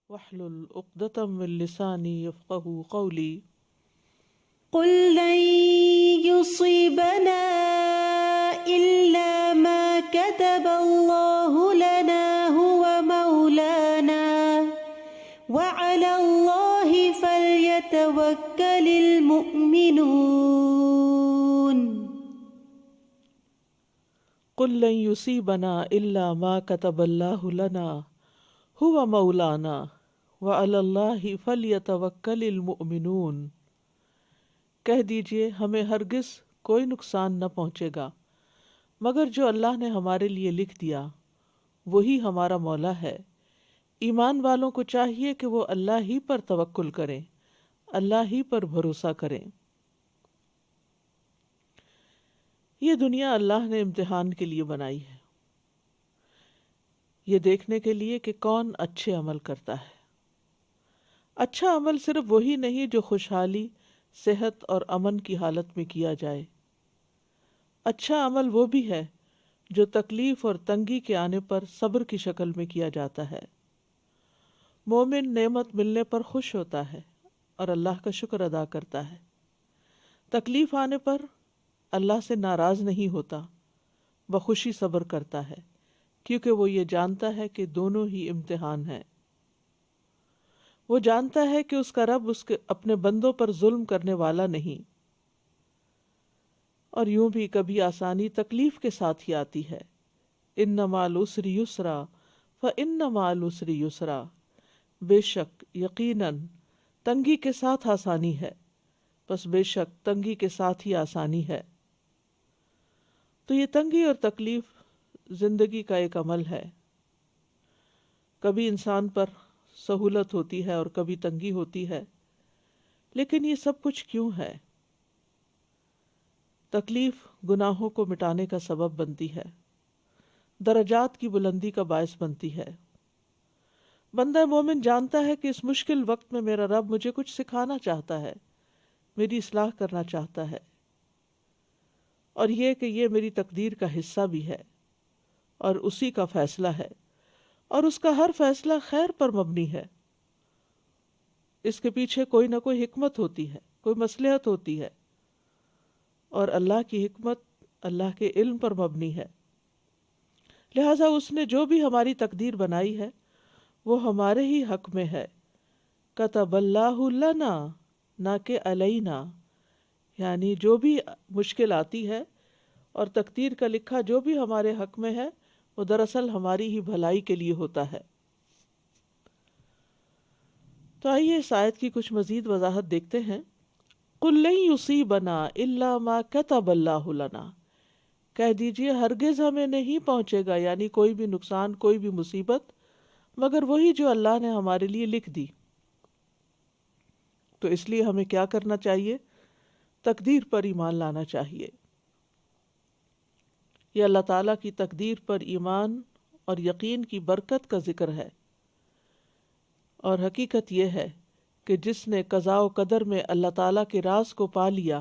واحلل عقدۃ من لسانی یفقهوا قولی۔ قل لن يصيبنا إلا ما كتب الله لنا هو مولانا وعلى الله فليتوكل المؤمنون۔ قل لن یصیبنا الا ما کتب اللہ لنا هو مولانا وعلی اللہ فلیتوکل المؤمنون۔ کہہ دیجئے ہمیں ہرگز کوئی نقصان نہ پہنچے گا مگر جو اللہ نے ہمارے لیے لکھ دیا وہی ہمارا مولا ہے۔ ایمان والوں کو چاہیے کہ وہ اللہ ہی پر توکل کریں، اللہ ہی پر بھروسہ کریں۔ یہ دنیا اللہ نے امتحان کے لیے بنائی ہے، یہ دیکھنے کے لیے کہ کون اچھے عمل کرتا ہے۔ اچھا عمل صرف وہی نہیں جو خوشحالی، صحت اور امن کی حالت میں کیا جائے۔ اچھا عمل وہ بھی ہے جو تکلیف اور تنگی کے آنے پر صبر کی شکل میں کیا جاتا ہے۔ مومن نعمت ملنے پر خوش ہوتا ہے اور اللہ کا شکر ادا کرتا ہے۔ تکلیف آنے پر اللہ سے ناراض نہیں ہوتا، بخوشی صبر کرتا ہے، کیونکہ وہ یہ جانتا ہے کہ دونوں ہی امتحان ہیں۔ وہ جانتا ہے کہ اس کا رب اس کے اپنے بندوں پر ظلم کرنے والا نہیں۔ اور یوں بھی کبھی آسانی تکلیف کے ساتھ ہی آتی ہے۔ ان مع العسر یسرا فان مع العسر یسرا، بے شک یقیناً تنگی کے ساتھ آسانی ہے، بس بے شک تنگی کے ساتھ ہی آسانی ہے۔ تو یہ تنگی اور تکلیف زندگی کا ایک عمل ہے۔ کبھی انسان پر سہولت ہوتی ہے اور کبھی تنگی ہوتی ہے، لیکن یہ سب کچھ کیوں ہے؟ تکلیف گناہوں کو مٹانے کا سبب بنتی ہے، درجات کی بلندی کا باعث بنتی ہے۔ بندہ مومن جانتا ہے کہ اس مشکل وقت میں میرا رب مجھے کچھ سکھانا چاہتا ہے، میری اصلاح کرنا چاہتا ہے، اور یہ کہ یہ میری تقدیر کا حصہ بھی ہے اور اسی کا فیصلہ ہے، اور اس کا ہر فیصلہ خیر پر مبنی ہے۔ اس کے پیچھے کوئی نہ کوئی حکمت ہوتی ہے، کوئی مصلحت ہوتی ہے، اور اللہ کی حکمت اللہ کے علم پر مبنی ہے۔ لہٰذا اس نے جو بھی ہماری تقدیر بنائی ہے وہ ہمارے ہی حق میں ہے۔ کتب اللہ لنا، نہ کہ علینا، یعنی جو بھی مشکل آتی ہے اور تقدیر کا لکھا جو بھی ہمارے حق میں ہے وہ دراصل ہماری ہی بھلائی کے لیے ہوتا ہے۔ تو آئیے اس آیت کی کچھ مزید وضاحت دیکھتے ہیں۔ قُل لَن يُصِيبَنَا إِلَّا مَا كَتَبَ اللَّهُ لَنَا، کہہ دیجئے ہرگز ہمیں نہیں پہنچے گا، یعنی کوئی بھی نقصان، کوئی بھی مصیبت، مگر وہی جو اللہ نے ہمارے لیے لکھ دی۔ تو اس لیے ہمیں کیا کرنا چاہیے؟ تقدیر پر ایمان لانا چاہیے۔ یہ اللہ تعالیٰ کی تقدیر پر ایمان اور یقین کی برکت کا ذکر ہے، اور حقیقت یہ ہے کہ جس نے قضاء و قدر میں اللہ تعالیٰ کے راز کو پا لیا،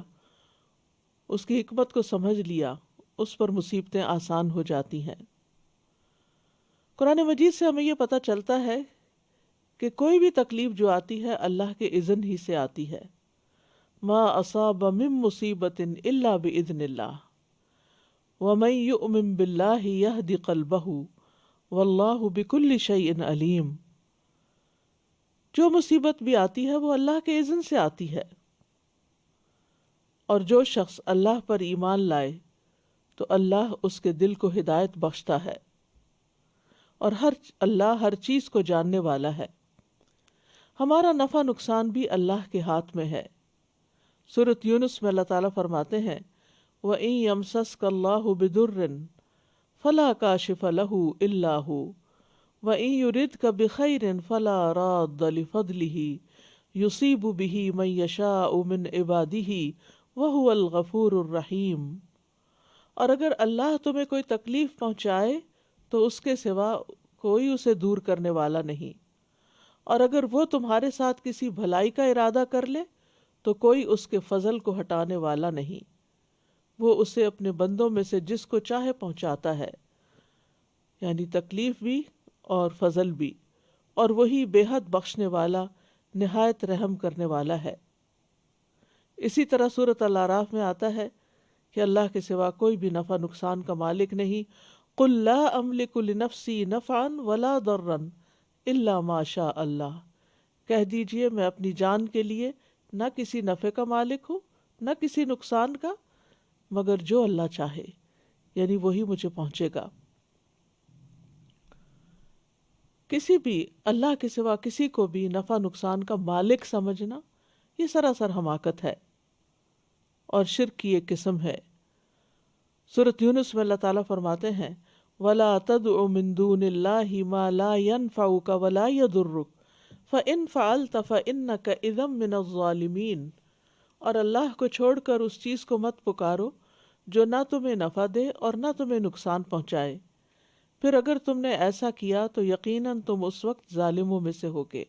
اس کی حکمت کو سمجھ لیا، اس پر مصیبتیں آسان ہو جاتی ہیں۔ قرآن مجید سے ہمیں یہ پتہ چلتا ہے کہ کوئی بھی تکلیف جو آتی ہے اللہ کے اذن ہی سے آتی ہے۔ ما اصاب من مصیبت الا باذن اللہ ومن یؤمن باللہ یہد قلبہ واللہ بکل شیء علیم۔ جو مصیبت بھی آتی ہے وہ اللہ کے اذن سے آتی ہے، اور جو شخص اللہ پر ایمان لائے تو اللہ اس کے دل کو ہدایت بخشتا ہے، اور اللہ ہر چیز کو جاننے والا ہے۔ ہمارا نفع نقصان بھی اللہ کے ہاتھ میں ہے۔ سورۃ یونس میں اللہ تعالیٰ فرماتے ہیں وَإِن يَمْسَسْكَ اللَّهُ بِضُرٍّ فَلَا كَاشِفَ لَهُ إِلَّا هُوَ وَإِن يُرِدْكَ بِخَيْرٍ فَلَا رَادَّ لِفَضْلِهِ يُصِيبُ بِهِ مَن يَشَاءُ مِنْ عِبَادِهِ وَهُوَ الْغَفُورُ الرَّحِيمُ۔ اور اگر اللہ تمہیں کوئی تکلیف پہنچائے تو اس کے سوا کوئی اسے دور کرنے والا نہیں، اور اگر وہ تمہارے ساتھ کسی بھلائی کا ارادہ کر لے تو کوئی اس کے فضل کو ہٹانے والا نہیں۔ وہ اسے اپنے بندوں میں سے جس کو چاہے پہنچاتا ہے، یعنی تکلیف بھی اور فضل بھی، اور وہی بے حد بخشنے والا نہایت رحم کرنے والا ہے۔ اسی طرح سورۃ الاعراف میں آتا ہے کہ اللہ کے سوا کوئی بھی نفع نقصان کا مالک نہیں۔ قل لا املک لنفسی نفعا ولا ضرا الا ما شاء اللہ، کہہ دیجئے میں اپنی جان کے لیے نہ کسی نفع کا مالک ہوں نہ کسی نقصان کا، مگر جو اللہ چاہے، یعنی وہی مجھے پہنچے گا۔ کسی بھی اللہ کے سوا کسی کو بھی نفع نقصان کا مالک سمجھنا یہ سراسر حماقت ہے اور شرک کی ایک قسم ہے۔ سورۃ یونس میں اللہ تعالیٰ فرماتے ہیں وَلَا تَدْعُ مِن دُونِ اللَّهِ مَا لَا يَنفَعُكَ وَلَا يَضُرُّكَ فَإِن فَعَلْتَ فَإِنَّكَ إِذًا مِّنَ الظَّالِمِينَ، اور اللہ کو چھوڑ کر اس چیز کو مت پکارو جو نہ تمہیں نفع دے اور نہ تمہیں نقصان پہنچائے، پھر اگر تم نے ایسا کیا تو یقیناً تم اس وقت ظالموں میں سے ہوگے۔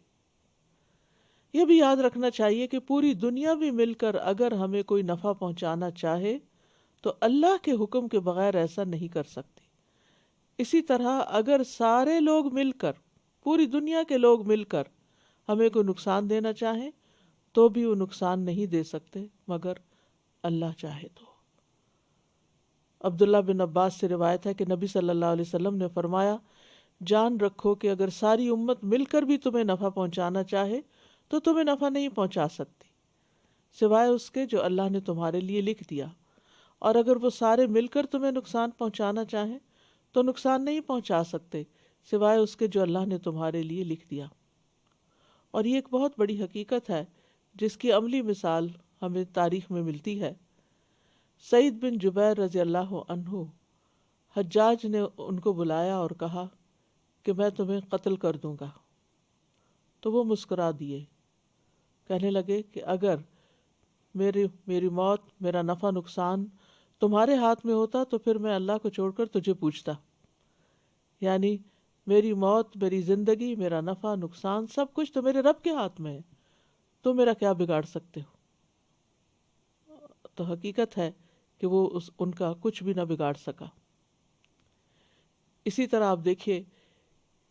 یہ بھی یاد رکھنا چاہیے کہ پوری دنیا بھی مل کر اگر ہمیں کوئی نفع پہنچانا چاہے تو اللہ کے حکم کے بغیر ایسا نہیں کر سکتی۔ اسی طرح اگر سارے لوگ مل کر، پوری دنیا کے لوگ مل کر ہمیں کوئی نقصان دینا چاہیں تو بھی وہ نقصان نہیں دے سکتے مگر اللہ چاہے تو۔ عبداللہ بن عباس سے روایت ہے کہ نبی صلی اللہ علیہ وسلم نے فرمایا جان رکھو کہ اگر ساری امت مل کر بھی تمہیں نفع پہنچانا چاہے تو تمہیں نفع نہیں پہنچا سکتی سوائے اس کے جو اللہ نے تمہارے لیے لکھ دیا، اور اگر وہ سارے مل کر تمہیں نقصان پہنچانا چاہیں تو نقصان نہیں پہنچا سکتے سوائے اس کے جو اللہ نے تمہارے لیے لکھ دیا۔ اور یہ ایک بہت بڑی حقیقت ہے جس کی عملی مثال ہمیں تاریخ میں ملتی ہے۔ سعید بن جبیر رضی اللہ عنہ، حجاج نے ان کو بلایا اور کہا کہ میں تمہیں قتل کر دوں گا، تو وہ مسکرا دیے، کہنے لگے کہ اگر میری موت، میرا نفع نقصان تمہارے ہاتھ میں ہوتا تو پھر میں اللہ کو چھوڑ کر تجھے پوچھتا، یعنی میری موت، میری زندگی، میرا نفع نقصان سب کچھ تو میرے رب کے ہاتھ میں ہے، تو میرا کیا بگاڑ سکتے ہو؟ تو حقیقت ہے کہ وہ ان کا کچھ بھی نہ بگاڑ سکا۔ اسی طرح آپ دیکھیے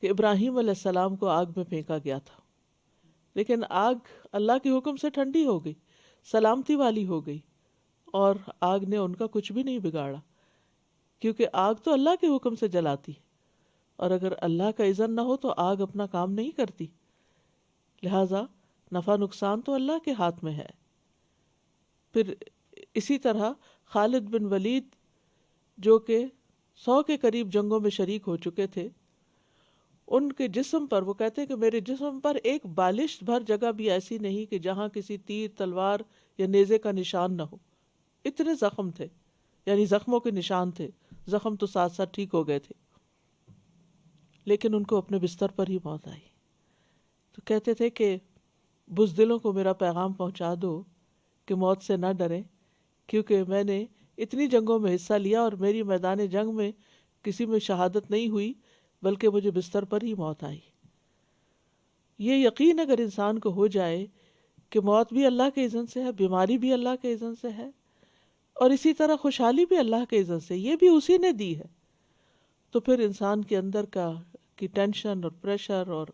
کہ ابراہیم علیہ السلام کو آگ میں پھینکا گیا تھا، لیکن آگ اللہ کے حکم سے ٹھنڈی ہو گئی، سلامتی والی ہو گئی، اور آگ نے ان کا کچھ بھی نہیں بگاڑا، کیونکہ آگ تو اللہ کے حکم سے جلاتی ہے، اور اگر اللہ کا اذن نہ ہو تو آگ اپنا کام نہیں کرتی، لہذا نفع نقصان تو اللہ کے ہاتھ میں ہے۔ پھر اسی طرح خالد بن ولید جو کہ 100 کے قریب جنگوں میں شریک ہو چکے تھے، ان کے جسم پر، وہ کہتے ہیں کہ میرے جسم پر ایک بالش بھر جگہ بھی ایسی نہیں کہ جہاں کسی تیر، تلوار یا نیزے کا نشان نہ ہو، اتنے زخم تھے، یعنی زخموں کے نشان تھے، زخم تو ساتھ ساتھ ٹھیک ہو گئے تھے، لیکن ان کو اپنے بستر پر ہی موت آئی۔ تو کہتے تھے کہ بزدلوں کو میرا پیغام پہنچا دو کہ موت سے نہ ڈریں، کیونکہ میں نے اتنی جنگوں میں حصہ لیا اور میری میدان جنگ میں کسی میں شہادت نہیں ہوئی، بلکہ مجھے بستر پر ہی موت آئی۔ یہ یقین اگر انسان کو ہو جائے کہ موت بھی اللہ کے اذن سے ہے، بیماری بھی اللہ کے اذن سے ہے، اور اسی طرح خوشحالی بھی اللہ کے اذن سے، یہ بھی اسی نے دی ہے، تو پھر انسان کے اندر کی ٹینشن اور پریشر اور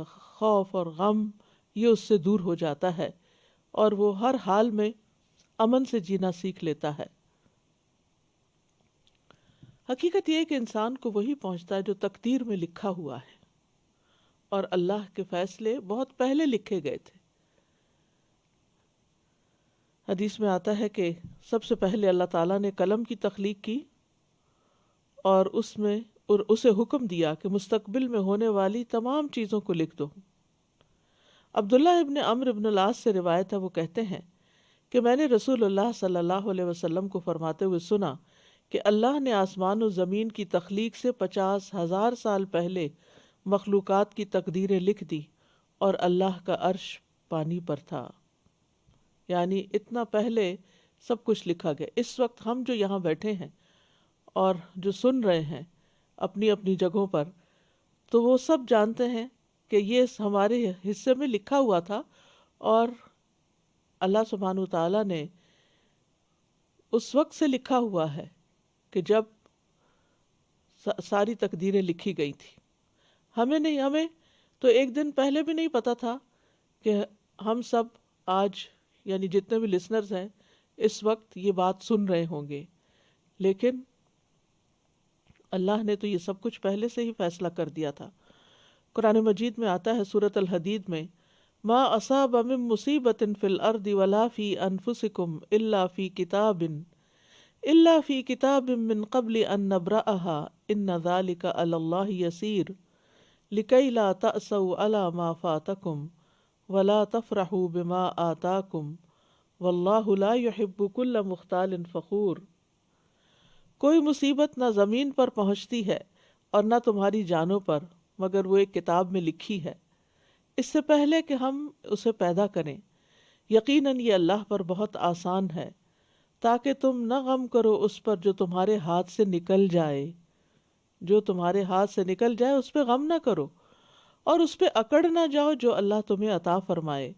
خوف اور غم یہ اس سے دور ہو جاتا ہے، اور وہ ہر حال میں امن سے جینا سیکھ لیتا ہے۔ حقیقت یہ ہے کہ انسان کو وہی پہنچتا ہے جو تقدیر میں لکھا ہوا ہے، اور اللہ کے فیصلے بہت پہلے لکھے گئے تھے۔ حدیث میں آتا ہے کہ سب سے پہلے اللہ تعالیٰ نے قلم کی تخلیق کی اور اسے حکم دیا کہ مستقبل میں ہونے والی تمام چیزوں کو لکھ دو۔ عبداللہ ابن عمرو ابن العاص سے روایت ہے، وہ کہتے ہیں کہ میں نے رسول اللہ صلی اللہ علیہ وسلم کو فرماتے ہوئے سنا کہ اللہ نے آسمان و زمین کی تخلیق سے 50,000 سال پہلے مخلوقات کی تقدیریں لکھ دی، اور اللہ کا عرش پانی پر تھا، یعنی اتنا پہلے سب کچھ لکھا گیا۔ اس وقت ہم جو یہاں بیٹھے ہیں اور جو سن رہے ہیں اپنی اپنی جگہوں پر، تو وہ سب جانتے ہیں کہ یہ ہمارے حصے میں لکھا ہوا تھا، اور اللہ سبحانہ وتعالیٰ نے اس وقت سے لکھا ہوا ہے کہ جب ساری تقدیریں لکھی گئی تھی۔ ہمیں تو ایک دن پہلے بھی نہیں پتا تھا کہ ہم سب آج یعنی جتنے بھی لسنرز ہیں اس وقت یہ بات سن رہے ہوں گے، لیکن اللہ نے تو یہ سب کچھ پہلے سے ہی فیصلہ کر دیا تھا۔ قرآن مجید میں آتا ہے سورۃ الحدید میں، ما اصاب من مصیبت فی الارض ولا فی انفسکم الا فی کتاب من قبل ان نبرأها ان ذلک علی اللہ یسیر لکی لا تأسوا علی ما فاتکم ولا تفرحوا بما آتاکم واللہ لا يحب کل مختال فخور۔ کوئی مصیبت نہ زمین پر پہنچتی ہے اور نہ تمہاری جانوں پر مگر وہ ایک کتاب میں لکھی ہے اس سے پہلے کہ ہم اسے پیدا کریں، یقیناً یہ اللہ پر بہت آسان ہے، تاکہ تم نہ غم کرو اس پر جو تمہارے ہاتھ سے نکل جائے، جو تمہارے ہاتھ سے نکل جائے اس پہ غم نہ کرو، اور اس پہ اکڑ نہ جاؤ جو اللہ تمہیں عطا فرمائے،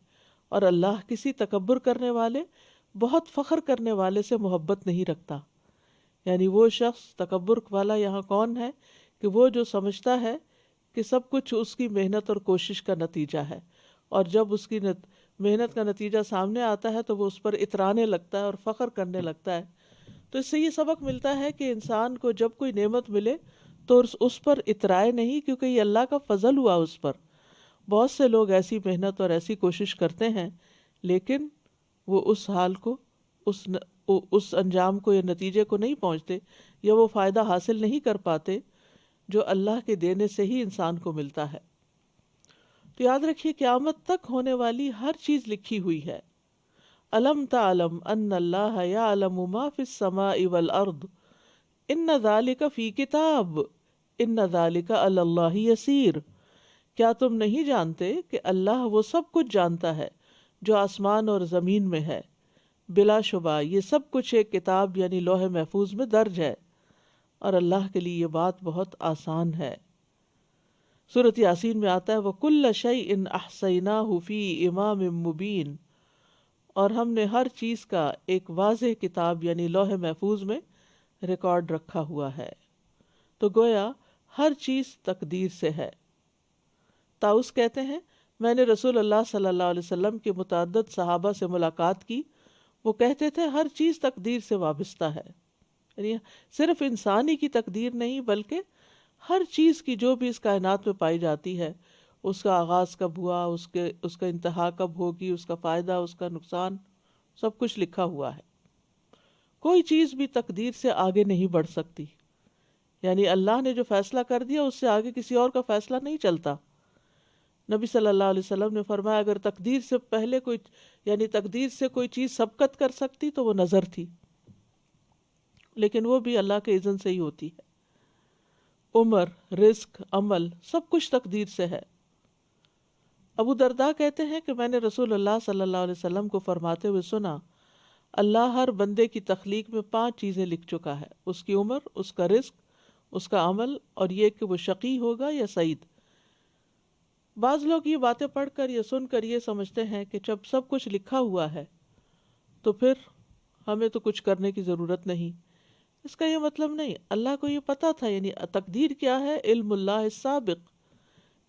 اور اللہ کسی تکبر کرنے والے، بہت فخر کرنے والے سے محبت نہیں رکھتا۔ یعنی وہ شخص تکبر والا یہاں کون ہے کہ وہ جو سمجھتا ہے کہ سب کچھ اس کی محنت اور کوشش کا نتیجہ ہے، اور جب اس کی محنت کا نتیجہ سامنے آتا ہے تو وہ اس پر اترانے لگتا ہے اور فخر کرنے لگتا ہے۔ تو اس سے یہ سبق ملتا ہے کہ انسان کو جب کوئی نعمت ملے تو اس پر اترائے نہیں، کیونکہ یہ اللہ کا فضل ہوا اس پر۔ بہت سے لوگ ایسی محنت اور ایسی کوشش کرتے ہیں لیکن وہ اس حال کو، اس انجام کو یا نتیجے کو نہیں پہنچتے، یا وہ فائدہ حاصل نہیں کر پاتے جو اللہ کے دینے سے ہی انسان کو ملتا ہے۔ تو یاد رکھیے قیامت تک ہونے والی ہر چیز لکھی ہوئی ہے۔ الم تعلم ان اللہ یعلم ما فی السماء والارض ان ذلک فی کتاب ان ذلک علی اللہ یسیر۔ کیا تم نہیں جانتے کہ اللہ وہ سب کچھ جانتا ہے جو آسمان اور زمین میں ہے، بلا شبہ یہ سب کچھ ایک کتاب یعنی لوح محفوظ میں درج ہے، اور اللہ کے لیے یہ بات بہت آسان ہے۔ سورۃ یاسین میں آتا ہے وَكُلَّ شَيْءٍ أَحْصَيْنَاهُ فِي إِمَامٍ مُبِينٍ، اور ہم نے ہر چیز کا ایک واضح کتاب یعنی لوح محفوظ میں ریکارڈ رکھا ہوا ہے۔ تو گویا ہر چیز تقدیر سے ہے۔ طاؤس کہتے ہیں میں نے رسول اللہ صلی اللہ علیہ وسلم کے متعدد صحابہ سے ملاقات کی، وہ کہتے تھے ہر چیز تقدیر سے وابستہ ہے، یعنی صرف انسانی کی تقدیر نہیں بلکہ ہر چیز کی جو بھی اس کائنات میں پائی جاتی ہے، اس کا آغاز کب ہوا، اس کا انتہا کب ہوگی، اس کا فائدہ، اس کا نقصان، سب کچھ لکھا ہوا ہے۔ کوئی چیز بھی تقدیر سے آگے نہیں بڑھ سکتی، یعنی اللہ نے جو فیصلہ کر دیا اس سے آگے کسی اور کا فیصلہ نہیں چلتا۔ نبی صلی اللہ علیہ وسلم نے فرمایا اگر تقدیر سے پہلے تقدیر سے کوئی چیز سبقت کر سکتی تو وہ نظر تھی، لیکن وہ بھی اللہ کے اذن سے ہی ہوتی ہے۔ عمر، رزق، عمل سب کچھ تقدیر سے ہے۔ ابو درداء کہتے ہیں کہ میں نے رسول اللہ صلی اللہ علیہ وسلم کو فرماتے ہوئے سنا اللہ ہر بندے کی تخلیق میں 5 چیزیں لکھ چکا ہے، اس کی عمر، اس کا رزق، اس کا عمل، اور یہ کہ وہ شقی ہوگا یا سعید۔ بعض لوگ یہ باتیں پڑھ کر یا سن کر یہ سمجھتے ہیں کہ جب سب کچھ لکھا ہوا ہے تو پھر ہمیں تو کچھ کرنے کی ضرورت نہیں۔ اس کا یہ مطلب نہیں، اللہ کو یہ پتا تھا، یعنی تقدیر کیا ہے؟ علم اللہ السابق،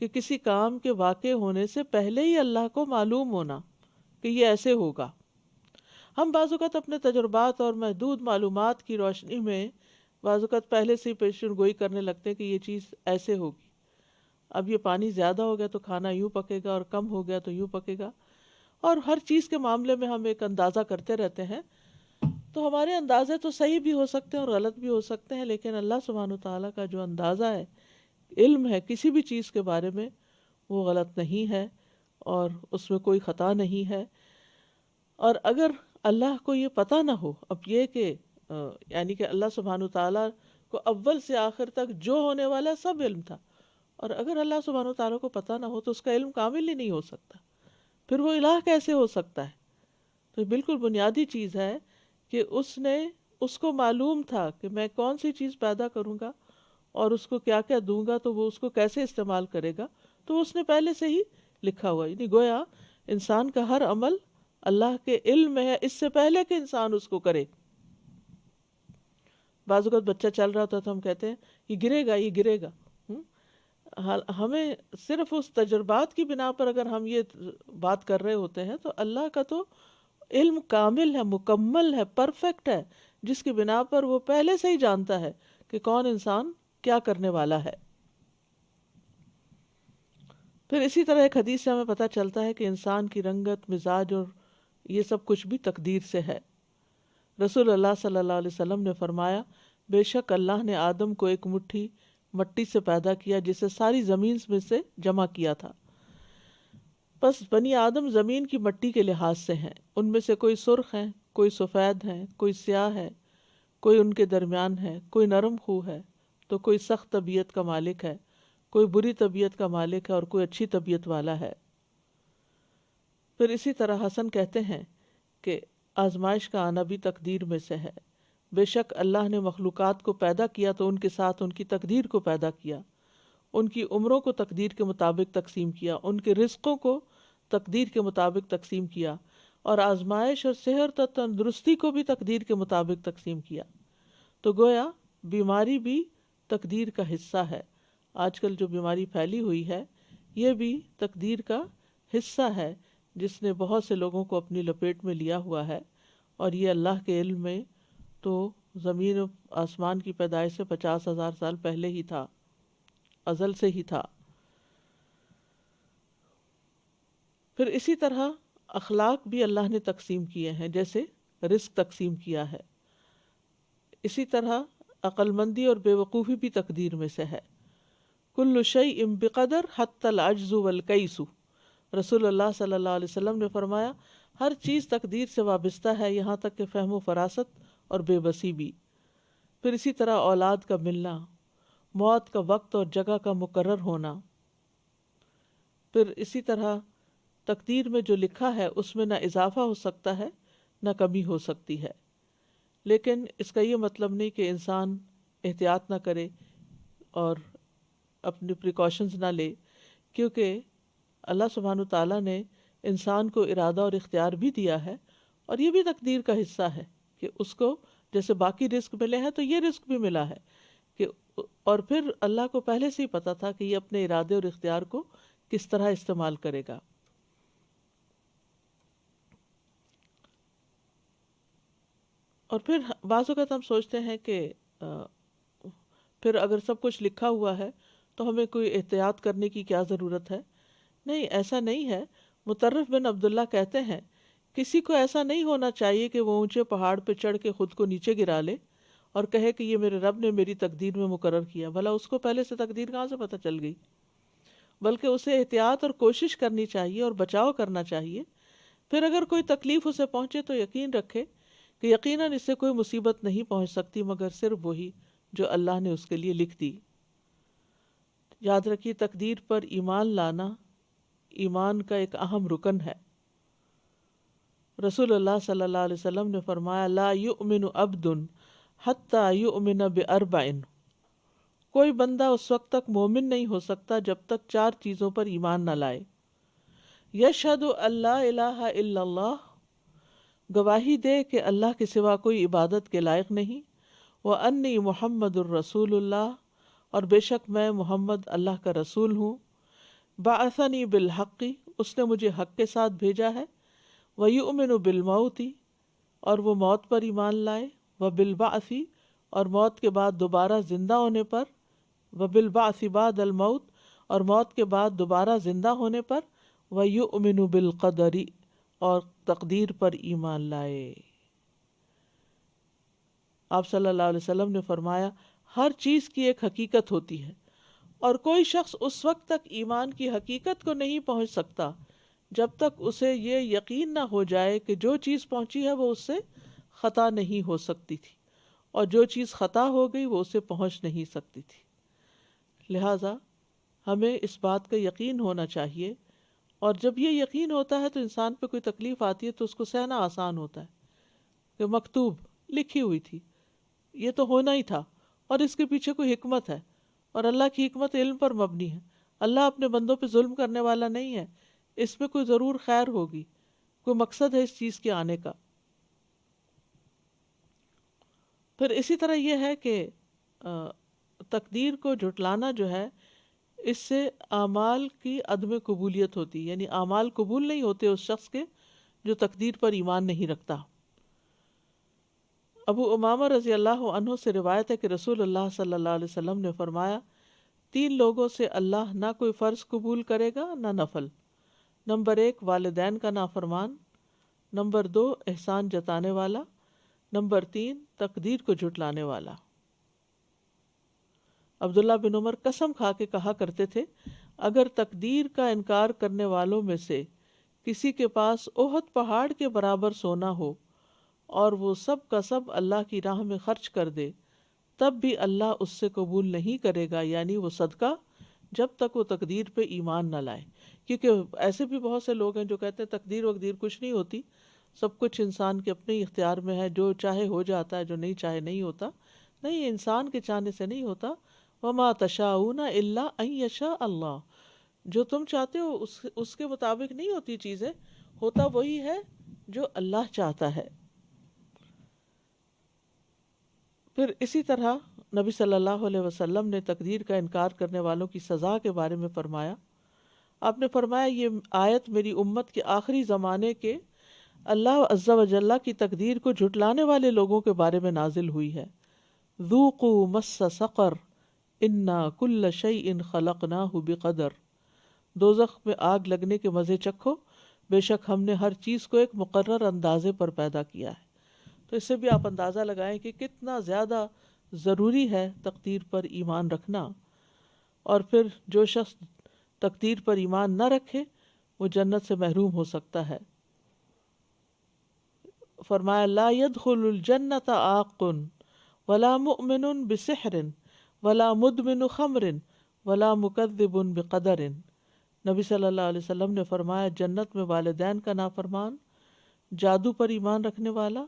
کہ کسی کام کے واقع ہونے سے پہلے ہی اللہ کو معلوم ہونا کہ یہ ایسے ہوگا۔ ہم بعض اوقات اپنے تجربات اور محدود معلومات کی روشنی میں بعض اوقات پہلے سے ہی پیشن گوئی کرنے لگتے ہیں کہ یہ چیز ایسے ہوگی، اب یہ پانی زیادہ ہو گیا تو کھانا یوں پکے گا، اور کم ہو گیا تو یوں پکے گا، اور ہر چیز کے معاملے میں ہم ایک اندازہ کرتے رہتے ہیں۔ تو ہمارے اندازے تو صحیح بھی ہو سکتے ہیں اور غلط بھی ہو سکتے ہیں، لیکن اللہ سبحانہ وتعالیٰ کا جو اندازہ ہے، علم ہے کسی بھی چیز کے بارے میں، وہ غلط نہیں ہے اور اس میں کوئی خطا نہیں ہے۔ اور اگر اللہ کو یہ پتہ نہ ہو، اب یہ کہ یعنی کہ اللہ سبحانہ وتعالیٰ کو اول سے آخر تک جو ہونے والا سب علم تھا، اور اگر اللہ سبحانہ وتعالیٰ کو پتہ نہ ہو تو اس کا علم کامل ہی نہیں ہو سکتا، پھر وہ الہ کیسے ہو سکتا ہے؟ تو یہ بالکل بنیادی چیز ہے کہ اس کو معلوم تھا کہ میں کون سی چیز پیدا کروں گا اور اس کو کیا کیا دوں گا تو وہ اس کو کیسے استعمال کرے گا، تو اس نے پہلے سے ہی لکھا ہوا، یعنی گویا انسان کا ہر عمل اللہ کے علم میں ہے اس سے پہلے کہ انسان اس کو کرے۔ بعض اوقات بچہ چل رہا ہوتا تو ہم کہتے ہیں یہ گرے گا، یہ گرے گا، ہمیں صرف اس تجربات کی بنا پر اگر ہم یہ بات کر رہے ہوتے ہیں تو اللہ کا تو علم کامل ہے، مکمل ہے، پرفیکٹ ہے، جس کی بنا پر وہ پہلے سے ہی جانتا ہے کہ کون انسان کیا کرنے والا ہے۔ پھر اسی طرح ایک حدیث سے ہمیں پتہ چلتا ہے کہ انسان کی رنگت، مزاج اور یہ سب کچھ بھی تقدیر سے ہے۔ رسول اللہ صلی اللہ علیہ وسلم نے فرمایا، بے شک اللہ نے آدم کو ایک مٹھی مٹی سے پیدا کیا جسے ساری زمین میں سے جمع کیا تھا۔ پس بنی آدم زمین کی مٹی کے لحاظ سے ہیں، ان میں سے کوئی سرخ ہیں، کوئی سفید ہیں، کوئی سیاہ ہے، کوئی ان کے درمیان ہے، کوئی نرم خو ہے تو کوئی سخت طبیعت کا مالک ہے، کوئی بری طبیعت کا مالک ہے اور کوئی اچھی طبیعت والا ہے۔ پھر اسی طرح حسن کہتے ہیں کہ آزمائش کا آنا بھی تقدیر میں سے ہے۔ بے شک اللہ نے مخلوقات کو پیدا کیا تو ان کے ساتھ ان کی تقدیر کو پیدا کیا، ان کی عمروں کو تقدیر کے مطابق تقسیم کیا، ان کے رزقوں کو تقدیر کے مطابق تقسیم کیا، اور آزمائش اور صحت اور تندرستی کو بھی تقدیر کے مطابق تقسیم کیا۔ تو گویا بیماری بھی تقدیر کا حصہ ہے۔ آج کل جو بیماری پھیلی ہوئی ہے یہ بھی تقدیر کا حصہ ہے، جس نے بہت سے لوگوں کو اپنی لپیٹ میں لیا ہوا ہے، اور یہ اللہ کے علم میں تو زمین و آسمان کی پیدائش سے 50,000 سال پہلے ہی تھا، ازل سے ہی تھا۔ پھر اسی طرح اخلاق بھی اللہ نے تقسیم کیے ہیں، جیسے رزق تقسیم کیا ہے۔ اسی طرح عقل مندی اور بے وقوفی بھی تقدیر میں سے ہے۔ کل شیء بقدر حتی العجز والکیس، رسول اللہ صلی اللہ علیہ وسلم نے فرمایا ہر چیز تقدیر سے وابستہ ہے، یہاں تک کہ فہم و فراست اور بے بسی بھی۔ پھر اسی طرح اولاد کا ملنا، موت کا وقت اور جگہ کا مقرر ہونا۔ پھر اسی طرح تقدیر میں جو لکھا ہے اس میں نہ اضافہ ہو سکتا ہے نہ کمی ہو سکتی ہے، لیکن اس کا یہ مطلب نہیں کہ انسان احتیاط نہ کرے اور اپنی پریکاشنز نہ لے، کیونکہ اللہ سبحانہ تعالیٰ نے انسان کو ارادہ اور اختیار بھی دیا ہے، اور یہ بھی تقدیر کا حصہ ہے کہ اس کو جیسے باقی رزق ملے ہیں تو یہ رزق بھی ملا ہے کہ، اور پھر اللہ کو پہلے سے ہی پتا تھا کہ یہ اپنے ارادے اور اختیار کو کس طرح استعمال کرے گا۔ اور پھر بعض اوقات ہم سوچتے ہیں کہ پھر اگر سب کچھ لکھا ہوا ہے تو ہمیں کوئی احتیاط کرنے کی کیا ضرورت ہے؟ نہیں، ایسا نہیں ہے۔ مطرف بن عبداللہ کہتے ہیں کسی کو ایسا نہیں ہونا چاہیے کہ وہ اونچے پہاڑ پہ چڑھ کے خود کو نیچے گرا لے اور کہے کہ یہ میرے رب نے میری تقدیر میں مقرر کیا، بھلا اس کو پہلے سے تقدیر کہاں سے پتہ چل گئی؟ بلکہ اسے احتیاط اور کوشش کرنی چاہیے اور بچاؤ کرنا چاہیے۔ پھر اگر کوئی تکلیف اسے پہنچے تو یقین رکھے کہ یقیناً اس سے کوئی مصیبت نہیں پہنچ سکتی مگر صرف وہی جو اللہ نے اس کے لیے لکھ دی۔ یاد رکھیے تقدیر پر ایمان لانا ایمان کا ایک اہم رکن ہے۔ رسول اللہ صلی اللہ علیہ وسلم نے فرمایا لا یؤمن عبد حتی یؤمن باربع، کوئی بندہ اس وقت تک مومن نہیں ہو سکتا جب تک 4 چیزوں پر ایمان نہ لائے۔ یشہد ان لا الہ الا اللہ، گواہی دے کہ اللہ کے سوا کوئی عبادت کے لائق نہیں، وانی محمد الرسول اللہ، اور بے شک میں محمد اللہ کا رسول ہوں، بعثنی بالحق، اس نے مجھے حق کے ساتھ بھیجا ہے، ویؤمن بالموت، اور وہ موت پر ایمان لائے، وبالبعث، اور موت کے بعد دوبارہ زندہ ہونے پر، وبالبعث بعد الموت، اور موت کے بعد دوبارہ زندہ ہونے پر، ویؤمن بالقدر، اور تقدیر پر ایمان لائے۔ آپ صلی اللہ علیہ وسلم نے فرمایا ہر چیز کی ایک حقیقت ہوتی ہے، اور کوئی شخص اس وقت تک ایمان کی حقیقت کو نہیں پہنچ سکتا جب تک اسے یہ یقین نہ ہو جائے کہ جو چیز پہنچی ہے وہ اس سے خطا نہیں ہو سکتی تھی، اور جو چیز خطا ہو گئی وہ اسے پہنچ نہیں سکتی تھی۔ لہٰذا ہمیں اس بات کا یقین ہونا چاہیے، اور جب یہ یقین ہوتا ہے تو انسان پہ کوئی تکلیف آتی ہے تو اس کو سہنا آسان ہوتا ہے کہ مکتوب لکھی ہوئی تھی، یہ تو ہونا ہی تھا، اور اس کے پیچھے کوئی حکمت ہے، اور اللہ کی حکمت علم پر مبنی ہے۔ اللہ اپنے بندوں پہ ظلم کرنے والا نہیں ہے، اس میں کوئی ضرور خیر ہوگی، کوئی مقصد ہے اس چیز کے آنے کا۔ پھر اسی طرح یہ ہے کہ تقدیر کو جھٹلانا جو ہے اس سے اعمال کی عدم قبولیت ہوتی، یعنی اعمال قبول نہیں ہوتے اس شخص کے جو تقدیر پر ایمان نہیں رکھتا۔ ابو امامہ رضی اللہ عنہ سے روایت ہے کہ رسول اللہ صلی اللہ علیہ وسلم نے فرمایا، 3 لوگوں سے اللہ نہ کوئی فرض قبول کرے گا نہ نفل۔ نمبر 1 والدین کا نافرمان، نمبر 2 احسان جتانے والا، نمبر 3 تقدیر کو جھٹلانے والا۔ عبداللہ بن عمر قسم کھا کے کہا کرتے تھے، اگر تقدیر کا انکار کرنے والوں میں سے کسی کے پاس احد پہاڑ کے برابر سونا ہو اور وہ سب کا سب اللہ کی راہ میں خرچ کر دے، تب بھی اللہ اس سے قبول نہیں کرے گا، یعنی وہ صدقہ، جب تک وہ تقدیر پہ ایمان نہ لائے۔ کیونکہ ایسے بھی بہت سے لوگ ہیں جو کہتے ہیں تقدیر وقدیر کچھ نہیں ہوتی، سب کچھ انسان کے اپنے اختیار میں ہے، جو چاہے ہو جاتا ہے، جو نہیں چاہے نہیں ہوتا۔ نہیں، انسان کے چاہنے سے نہیں ہوتا۔ وما تشاءون الا ان یشاء اللہ، جو تم چاہتے ہو اس کے مطابق نہیں ہوتی چیزیں، ہوتا وہی ہے جو اللہ چاہتا ہے۔ پھر اسی طرح نبی صلی اللہ علیہ وسلم نے تقدیر کا انکار کرنے والوں کی سزا کے بارے میں فرمایا۔ آپ نے فرمایا، یہ آیت میری امت کے آخری زمانے کے اللہ عز و جل کی تقدیر کو جھٹلانے والے لوگوں کے بارے میں نازل ہوئی ہے۔ ذوقوا مس سقر انا کل شیء خلقناہ بقدر، دوزخ میں آگ لگنے کے مزے چکھو، بے شک ہم نے ہر چیز کو ایک مقرر اندازے پر پیدا کیا ہے۔ تو اس سے بھی آپ اندازہ لگائیں کہ کتنا زیادہ ضروری ہے تقدیر پر ایمان رکھنا۔ اور پھر جو شخص تقدیر پر ایمان نہ رکھے وہ جنت سے محروم ہو سکتا ہے۔ فرمایا، لا يدخل الجنت عاق ولا مؤمن بسحر ولا مدمن خمر ولا مکذب بقدر۔ نبی صلی اللہ علیہ وسلم نے فرمایا، جنت میں والدین کا نافرمان، جادو پر ایمان رکھنے والا،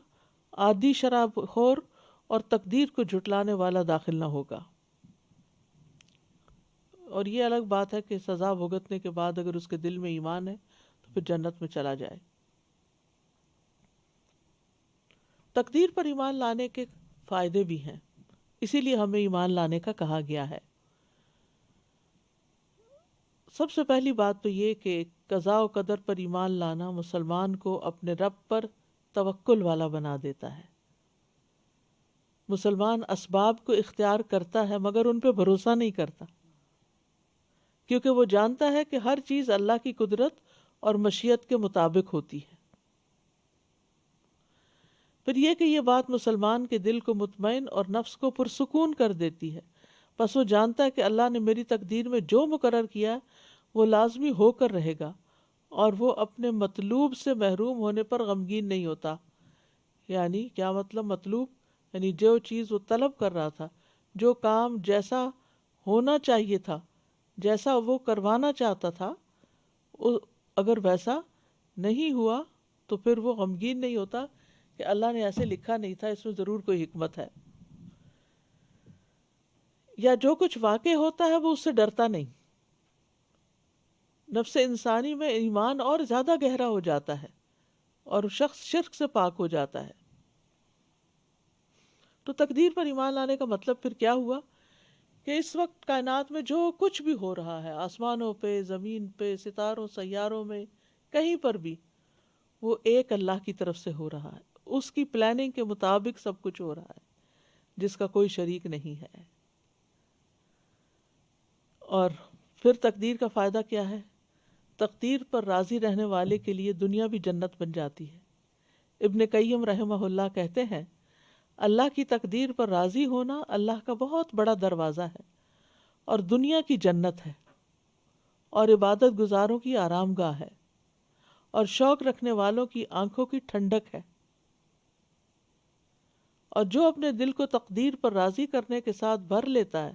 عادی شراب خور اور تقدیر کو جھٹلانے والا داخل نہ ہوگا۔ اور یہ الگ بات ہے کہ سزا بھگتنے کے بعد اگر اس کے دل میں ایمان ہے تو پھر جنت میں چلا جائے۔ تقدیر پر ایمان لانے کے فائدے بھی ہیں، اسی لیے ہمیں ایمان لانے کا کہا گیا ہے۔ سب سے پہلی بات تو یہ کہ قضاء و قدر پر ایمان لانا مسلمان کو اپنے رب پر توکل والا بنا دیتا ہے۔ مسلمان اسباب کو اختیار کرتا ہے مگر ان پہ بھروسہ نہیں کرتا، کیونکہ وہ جانتا ہے کہ ہر چیز اللہ کی قدرت اور مشیت کے مطابق ہوتی ہے۔ پھر یہ کہ یہ بات مسلمان کے دل کو مطمئن اور نفس کو پرسکون کر دیتی ہے، پس وہ جانتا ہے کہ اللہ نے میری تقدیر میں جو مقرر کیا وہ لازمی ہو کر رہے گا، اور وہ اپنے مطلوب سے محروم ہونے پر غمگین نہیں ہوتا۔ یعنی کیا مطلب مطلوب؟ یعنی جو چیز وہ طلب کر رہا تھا، جو کام جیسا ہونا چاہیے تھا، جیسا وہ کروانا چاہتا تھا، اگر ویسا نہیں ہوا تو پھر وہ غمگین نہیں ہوتا کہ اللہ نے ایسے لکھا نہیں تھا، اس میں ضرور کوئی حکمت ہے۔ یا جو کچھ واقع ہوتا ہے وہ اس سے ڈرتا نہیں۔ نفس انسانی میں ایمان اور زیادہ گہرا ہو جاتا ہے اور شخص شرک سے پاک ہو جاتا ہے۔ تو تقدیر پر ایمان لانے کا مطلب پھر کیا ہوا کہ اس وقت کائنات میں جو کچھ بھی ہو رہا ہے، آسمانوں پہ، زمین پہ، ستاروں، سیاروں میں، کہیں پر بھی، وہ ایک اللہ کی طرف سے ہو رہا ہے، اس کی پلاننگ کے مطابق سب کچھ ہو رہا ہے، جس کا کوئی شریک نہیں ہے۔ اور پھر تقدیر کا فائدہ کیا ہے؟ تقدیر پر راضی رہنے والے کے لیے دنیا بھی جنت بن جاتی ہے۔ ابن قیم رحمہ اللہ کہتے ہیں، اللہ کی تقدیر پر راضی ہونا اللہ کا بہت بڑا دروازہ ہے اور دنیا کی جنت ہے، اور عبادت گزاروں کی آرام گاہ ہے، اور شوق رکھنے والوں کی آنکھوں کی ٹھنڈک ہے۔ اور جو اپنے دل کو تقدیر پر راضی کرنے کے ساتھ بھر لیتا ہے،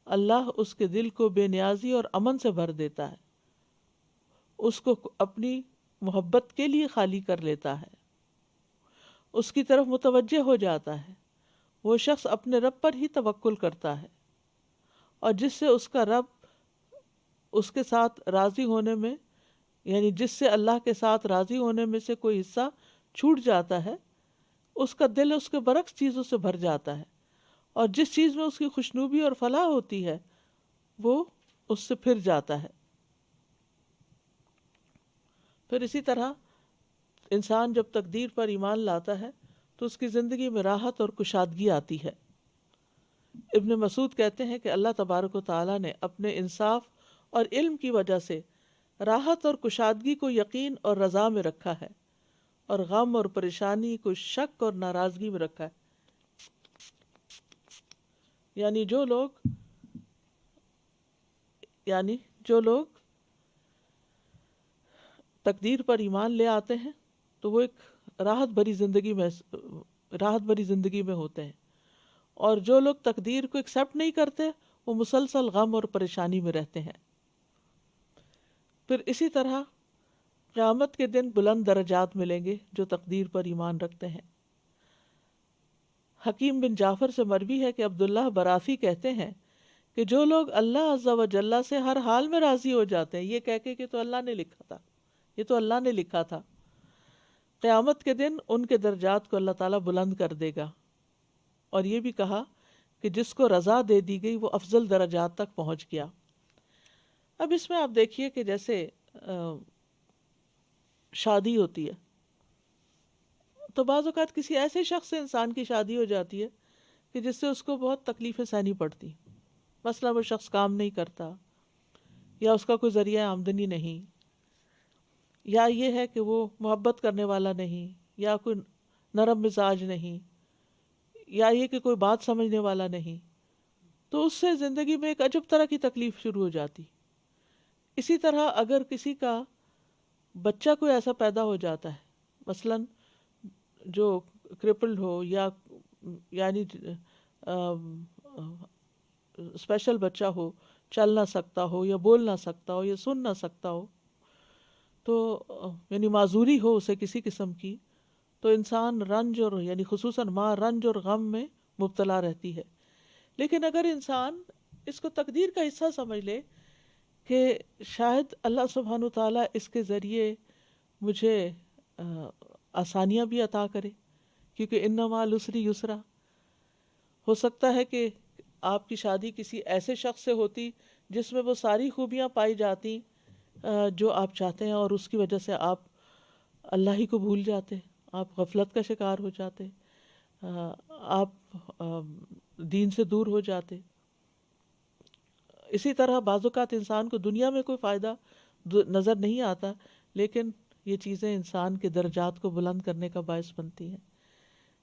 اللہ اس کے دل کو بے نیازی اور امن سے بھر دیتا ہے، اس کو اپنی محبت کے لیے خالی کر لیتا ہے، اس کی طرف متوجہ ہو جاتا ہے۔ وہ شخص اپنے رب پر ہی توکل کرتا ہے، اور جس سے اس کا رب اس کے ساتھ راضی ہونے میں، یعنی جس سے اللہ کے ساتھ راضی ہونے میں سے کوئی حصہ چھوٹ جاتا ہے، اس کا دل اس کے برعکس چیزوں سے بھر جاتا ہے، اور جس چیز میں اس کی خوشنودی اور فلاح ہوتی ہے وہ اس سے پھر جاتا ہے. پھر اسی طرح انسان جب تقدیر پر ایمان لاتا ہے تو اس کی زندگی میں راحت اور کشادگی آتی ہے. ابن مسعود کہتے ہیں کہ اللہ تبارک و تعالیٰ نے اپنے انصاف اور علم کی وجہ سے راحت اور کشادگی کو یقین اور رضا میں رکھا ہے، اور غم اور پریشانی کو شک اور ناراضگی میں رکھا ہے. یعنی جو لوگ تقدیر پر ایمان لے آتے ہیں تو وہ ایک راحت بھری زندگی میں ہوتے ہیں، اور جو لوگ تقدیر کو ایکسیپٹ نہیں کرتے وہ مسلسل غم اور پریشانی میں رہتے ہیں. پھر اسی طرح قیامت کے دن بلند درجات ملیں گے جو تقدیر پر ایمان رکھتے ہیں. حکیم بن جعفر سے مروی ہے کہ عبداللہ براسی کہتے ہیں کہ جو لوگ اللہ عز و جل سے ہر حال میں راضی ہو جاتے ہیں، یہ کہہ کے کہ تو اللہ نے لکھا تھا، یہ تو اللہ نے لکھا تھا، قیامت کے دن ان کے درجات کو اللہ تعالیٰ بلند کر دے گا. اور یہ بھی کہا کہ جس کو رضا دے دی گئی وہ افضل درجات تک پہنچ گیا. اب اس میں آپ دیکھیے کہ جیسے شادی ہوتی ہے تو بعض اوقات کسی ایسے شخص سے انسان کی شادی ہو جاتی ہے کہ جس سے اس کو بہت تکلیفیں سہنی پڑتی. مثلا وہ شخص کام نہیں کرتا، یا اس کا کوئی ذریعہ آمدنی نہیں، یا یہ ہے کہ وہ محبت کرنے والا نہیں، یا کوئی نرم مزاج نہیں، یا یہ کہ کوئی بات سمجھنے والا نہیں، تو اس سے زندگی میں ایک عجب طرح کی تکلیف شروع ہو جاتی. اسی طرح اگر کسی کا بچہ کوئی ایسا پیدا ہو جاتا ہے، مثلا جو کرپلڈ ہو، یا یعنی اسپیشل بچہ ہو، چل نہ سکتا ہو یا بول نہ سکتا ہو یا سن نہ سکتا ہو، تو یعنی معذوری ہو اسے کسی قسم کی، تو انسان رنج اور یعنی خصوصاً ماں رنج اور غم میں مبتلا رہتی ہے. لیکن اگر انسان اس کو تقدیر کا حصہ سمجھ لے کہ شاید اللہ سبحانہ تعالیٰ اس کے ذریعے مجھے آسانیاں بھی عطا کرے، کیونکہ ان مع العسر یسرا، ہو سکتا ہے کہ آپ کی شادی کسی ایسے شخص سے ہوتی جس میں وہ ساری خوبیاں پائی جاتی جو آپ چاہتے ہیں، اور اس کی وجہ سے آپ اللہ ہی کو بھول جاتے، آپ غفلت کا شکار ہو جاتے، آپ دین سے دور ہو جاتے. اسی طرح بعض اوقات انسان کو دنیا میں کوئی فائدہ نظر نہیں آتا، لیکن یہ چیزیں انسان کے درجات کو بلند کرنے کا باعث بنتی ہیں.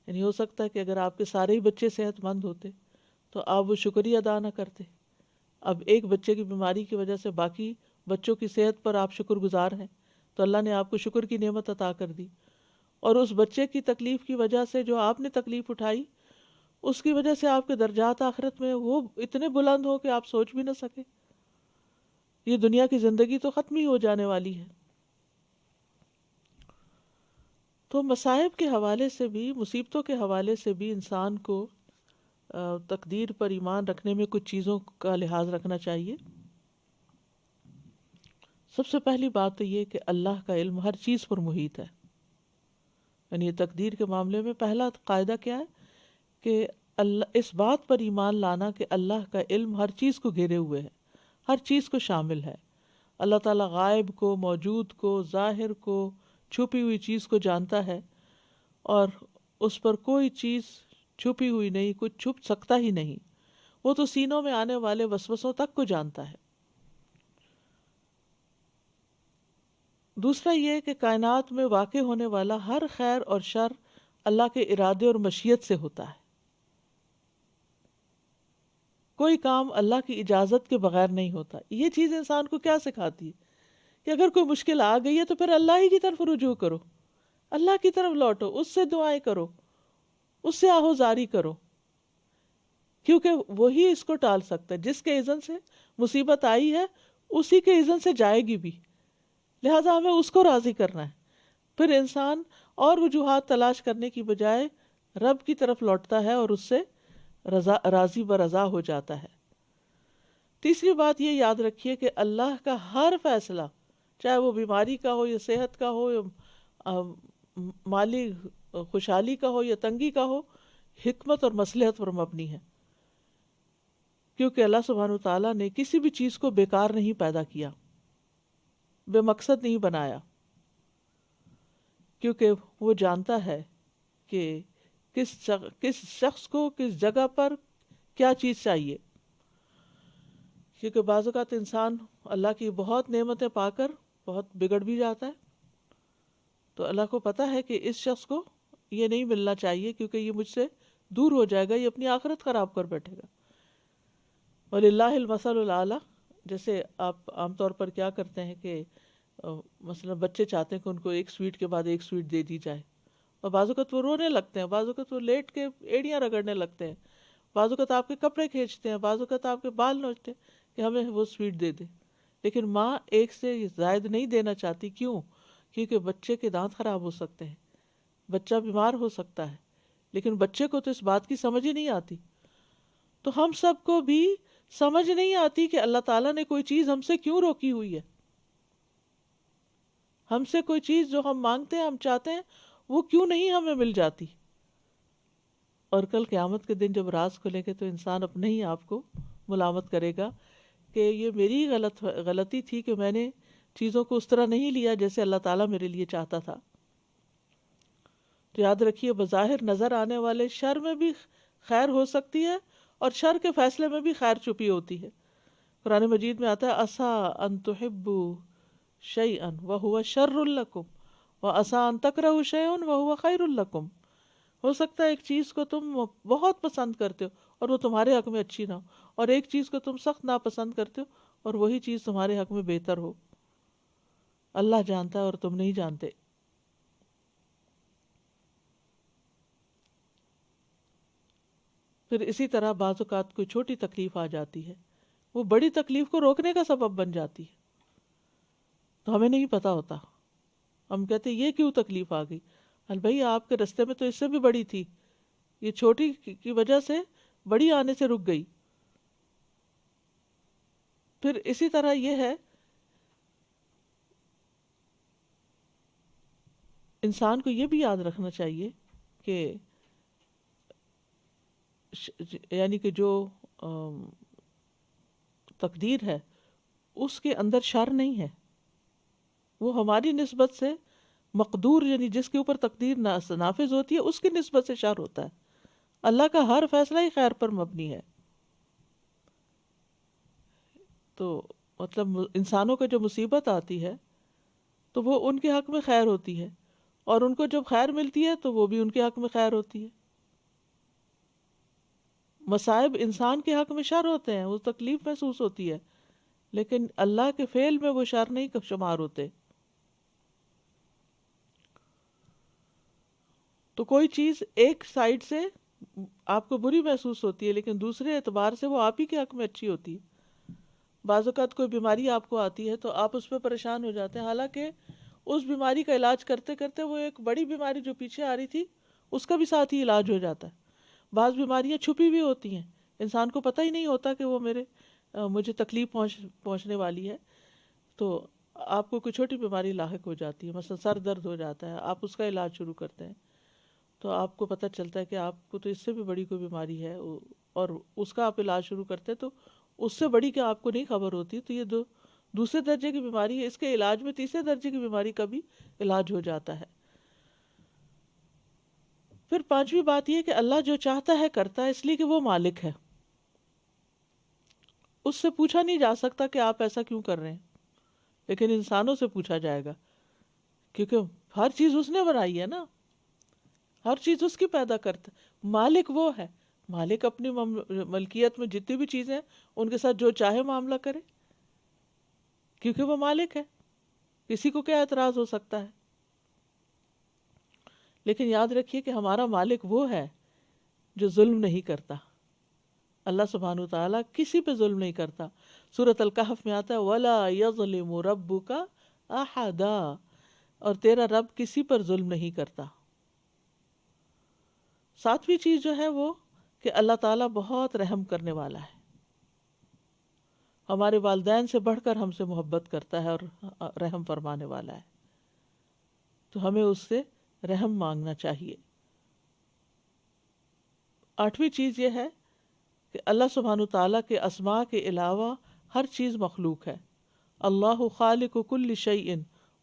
یعنی ہو سکتا ہے کہ اگر آپ کے سارے ہی بچے صحت مند ہوتے تو آپ وہ شکریہ ادا نہ کرتے. اب ایک بچے کی بیماری کی وجہ سے باقی بچوں کی صحت پر آپ شکر گزار ہیں، تو اللہ نے آپ کو شکر کی نعمت عطا کر دی، اور اس بچے کی تکلیف کی وجہ سے جو آپ نے تکلیف اٹھائی اس کی وجہ سے آپ کے درجات آخرت میں وہ اتنے بلند ہو کہ آپ سوچ بھی نہ سکے. یہ دنیا کی زندگی تو ختم ہی ہو جانے والی ہے. تو مصائب کے حوالے سے بھی، مصیبتوں کے حوالے سے بھی انسان کو تقدیر پر ایمان رکھنے میں کچھ چیزوں کا لحاظ رکھنا چاہیے. سب سے پہلی بات تو یہ کہ اللہ کا علم ہر چیز پر محیط ہے. یعنی تقدیر کے معاملے میں پہلا قاعدہ کیا ہے کہ اللہ، اس بات پر ایمان لانا کہ اللہ کا علم ہر چیز کو گھیرے ہوئے ہے، ہر چیز کو شامل ہے. اللہ تعالیٰ غائب کو، موجود کو، ظاہر کو، چھپی ہوئی چیز کو جانتا ہے، اور اس پر کوئی چیز چھپی ہوئی نہیں، کچھ چھپ سکتا ہی نہیں. وہ تو سینوں میں آنے والے وسوسوں تک کو جانتا ہے. دوسرا یہ کہ کائنات میں واقع ہونے والا ہر خیر اور شر اللہ کے ارادے اور مشیت سے ہوتا ہے. کوئی کام اللہ کی اجازت کے بغیر نہیں ہوتا. یہ چیز انسان کو کیا سکھاتی ہے کہ اگر کوئی مشکل آ گئی ہے تو پھر اللہ ہی کی طرف رجوع کرو، اللہ کی طرف لوٹو، اس سے دعائیں کرو، اس سے آہوزاری کرو، کیونکہ وہی اس کو ٹال سکتا ہے. جس کے اذن سے مصیبت آئی ہے اسی کے اذن سے جائے گی بھی، لہٰذا ہمیں اس کو راضی کرنا ہے. پھر انسان اور وجوہات تلاش کرنے کی بجائے رب کی طرف لوٹتا ہے اور اس سے راضی برضا ہو جاتا ہے. تیسری بات یہ یاد رکھیے کہ اللہ کا ہر فیصلہ، چاہے وہ بیماری کا ہو یا صحت کا ہو یا مالی خوشحالی کا ہو یا تنگی کا ہو، حکمت اور مصلحت پر مبنی ہے. کیونکہ اللہ سبحانہ تعالیٰ نے کسی بھی چیز کو بیکار نہیں پیدا کیا، بے مقصد نہیں بنایا، کیونکہ وہ جانتا ہے کہ کس شخص کو کس جگہ پر کیا چیز چاہیے. کیونکہ بعض اوقات انسان اللہ کی بہت نعمتیں پا کر بہت بگڑ بھی جاتا ہے، تو اللہ کو پتہ ہے کہ اس شخص کو یہ نہیں ملنا چاہیے کیونکہ یہ مجھ سے دور ہو جائے گا، یہ اپنی آخرت خراب کر بیٹھے گا. وَلِلَّهِ الْمَثَلُ الْأَعْلَى. جیسے آپ عام طور پر کیا کرتے ہیں کہ مثلا بچے چاہتے ہیں کہ ان کو ایک سویٹ کے بعد ایک سویٹ دے دی جائے، اور بعض اوقات وہ رونے لگتے ہیں، بعض اوقات وہ لیٹ کے ایڑیاں رگڑنے لگتے ہیں، بعض اوقات آپ کے کپڑے کھینچتے ہیں، بعض اوقات آپ کے بال نوچتے ہیں کہ ہمیں وہ سویٹ دے دے. لیکن ماں ایک سے زائد نہیں دینا چاہتی. کیوں؟ کیونکہ بچے کے دانت خراب ہو سکتے ہیں، بچہ بیمار ہو سکتا ہے، لیکن بچے کو تو اس بات کی سمجھ ہی نہیں آتی. تو ہم سب کو بھی سمجھ نہیں آتی کہ اللہ تعالیٰ نے کوئی چیز ہم سے کیوں روکی ہوئی ہے. ہم سے کوئی چیز جو ہم مانگتے ہیں، ہم چاہتے ہیں، وہ کیوں نہیں ہمیں مل جاتی. اور کل قیامت کے دن جب راز کھلے گے تو انسان اپنے ہی آپ کو ملامت کرے گا کہ یہ میری غلطی تھی کہ میں نے چیزوں کو اس طرح نہیں لیا جیسے اللہ تعالیٰ میرے لیے چاہتا تھا. تو یاد رکھیے بظاہر نظر آنے والے شر میں بھی خیر ہو سکتی ہے، اور شر کے فیصلے میں بھی خیر چھپی ہوتی ہے. قرآن مجید میں آتا ہے عَسَىٰ أَن تُحِبُّوا شَيْئًا وَهُوَ شَرٌّ لَكُمْ وَعَسَىٰ أَن تَكْرَهُوا شَيْئًا وَهُوَ خَيْرٌ لَكُمْ. ہو سکتا ہے ایک چیز کو تم بہت پسند کرتے ہو اور وہ تمہارے حق میں اچھی نہ ہو، اور ایک چیز کو تم سخت ناپسند کرتے ہو اور وہی چیز تمہارے حق میں بہتر ہو. اللہ جانتا ہے اور تم نہیں جانتے. پھر اسی طرح بعض اوقات کوئی چھوٹی تکلیف آ جاتی ہے، وہ بڑی تکلیف کو روکنے کا سبب بن جاتی ہے، تو ہمیں نہیں پتا ہوتا. ہم کہتے یہ کیوں تکلیف آ گئی؟ بھائی آپ کے رستے میں تو اس سے بھی بڑی تھی، یہ چھوٹی کی وجہ سے بڑی آنے سے رک گئی. پھر اسی طرح یہ ہے انسان کو یہ بھی یاد رکھنا چاہیے کہ یعنی کہ جو تقدیر ہے اس کے اندر شر نہیں ہے، وہ ہماری نسبت سے مقدور، یعنی جس کے اوپر تقدیر نافذ ہوتی ہے اس کی نسبت سے شر ہوتا ہے. اللہ کا ہر فیصلہ ہی خیر پر مبنی ہے. تو مطلب انسانوں کو جو مصیبت آتی ہے تو وہ ان کے حق میں خیر ہوتی ہے، اور ان کو جب خیر ملتی ہے تو وہ بھی ان کے حق میں خیر ہوتی ہے. مصائب انسان کے حق میں شر ہوتے ہیں، وہ تکلیف محسوس ہوتی ہے، لیکن اللہ کے فعل میں وہ شر نہیں شمار ہوتے. تو کوئی چیز ایک سائیڈ سے آپ کو بری محسوس ہوتی ہے لیکن دوسرے اعتبار سے وہ آپ ہی کے حق میں اچھی ہوتی ہے. بعض اوقات کوئی بیماری آپ کو آتی ہے تو آپ اس پہ پریشان ہو جاتے ہیں، حالانکہ اس بیماری کا علاج کرتے کرتے وہ ایک بڑی بیماری جو پیچھے آ رہی تھی اس کا بھی ساتھ ہی علاج ہو جاتا ہے. بعض بیماریاں چھپی بھی ہوتی ہیں، انسان کو پتہ ہی نہیں ہوتا کہ وہ مجھے تکلیف پہنچنے والی ہے. تو آپ کو کوئی چھوٹی بیماری لاحق ہو جاتی ہے، مثلا سر درد ہو جاتا ہے، آپ اس کا علاج شروع کرتے ہیں تو آپ کو پتہ چلتا ہے کہ آپ کو تو اس سے بھی بڑی کوئی بیماری ہے، اور اس کا آپ علاج شروع کرتے تو اس سے بڑی کہ آپ کو نہیں خبر ہوتی. تو یہ دوسرے درجے کی بیماری ہے، اس کے علاج میں تیسرے درجے کی بیماری کا بھی علاج ہو جاتا ہے. پھر پانچویں بات یہ کہ اللہ جو چاہتا ہے کرتا ہے، اس لیے کہ وہ مالک ہے. اس سے پوچھا نہیں جا سکتا کہ آپ ایسا کیوں کر رہے ہیں، لیکن انسانوں سے پوچھا جائے گا کیونکہ ہر چیز اس نے بنائی ہے نا، ہر چیز اس کی پیدا کرتا. مالک وہ ہے، مالک اپنی ملکیت میں جتنی بھی چیزیں ہیں ان کے ساتھ جو چاہے معاملہ کرے کیونکہ وہ مالک ہے. کسی کو کیا اعتراض ہو سکتا ہے؟ لیکن یاد رکھیے کہ ہمارا مالک وہ ہے جو ظلم نہیں کرتا. اللہ سبحانہ وتعالیٰ کسی پہ ظلم نہیں کرتا. سورۃ الکہف میں آتا ہے وَلَا يَظْلِمُ رَبُّكَ أَحَدًا، اور تیرا رب کسی پر ظلم نہیں کرتا. ساتویں چیز جو ہے وہ کہ اللہ تعالیٰ بہت رحم کرنے والا ہے، ہمارے والدین سے بڑھ کر ہم سے محبت کرتا ہے اور رحم فرمانے والا ہے. تو ہمیں اس سے رحم مانگنا چاہیے. آٹھویں چیز یہ ہے کہ اللہ سبحانہ تعالیٰ کے اسماء کے علاوہ ہر چیز مخلوق ہے. اللہ خالق کل شیء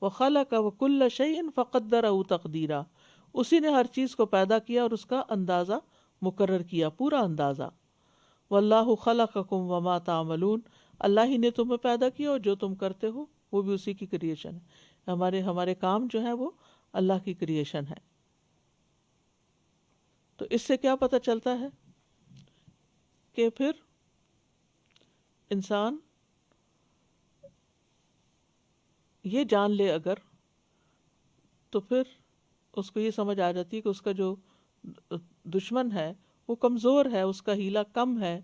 وخلق وکل شیء فقدرہ تقدیرا. اسی نے ہر چیز کو پیدا کیا اور اس کا اندازہ مقرر کیا، پورا اندازہ. واللہ خلقکم وما تعملون. اللہ ہی نے تمہیں پیدا کیا اور جو تم کرتے ہو وہ بھی اسی کی کریشن ہے. ہمارے کام جو ہے وہ اللہ کی کریشن ہے. تو اس سے کیا پتہ چلتا ہے کہ پھر انسان یہ جان لے اگر، تو پھر اس کو یہ سمجھ آ جاتی ہے کہ اس کا جو دشمن ہے وہ کمزور ہے، اس کا ہیلا کم ہے،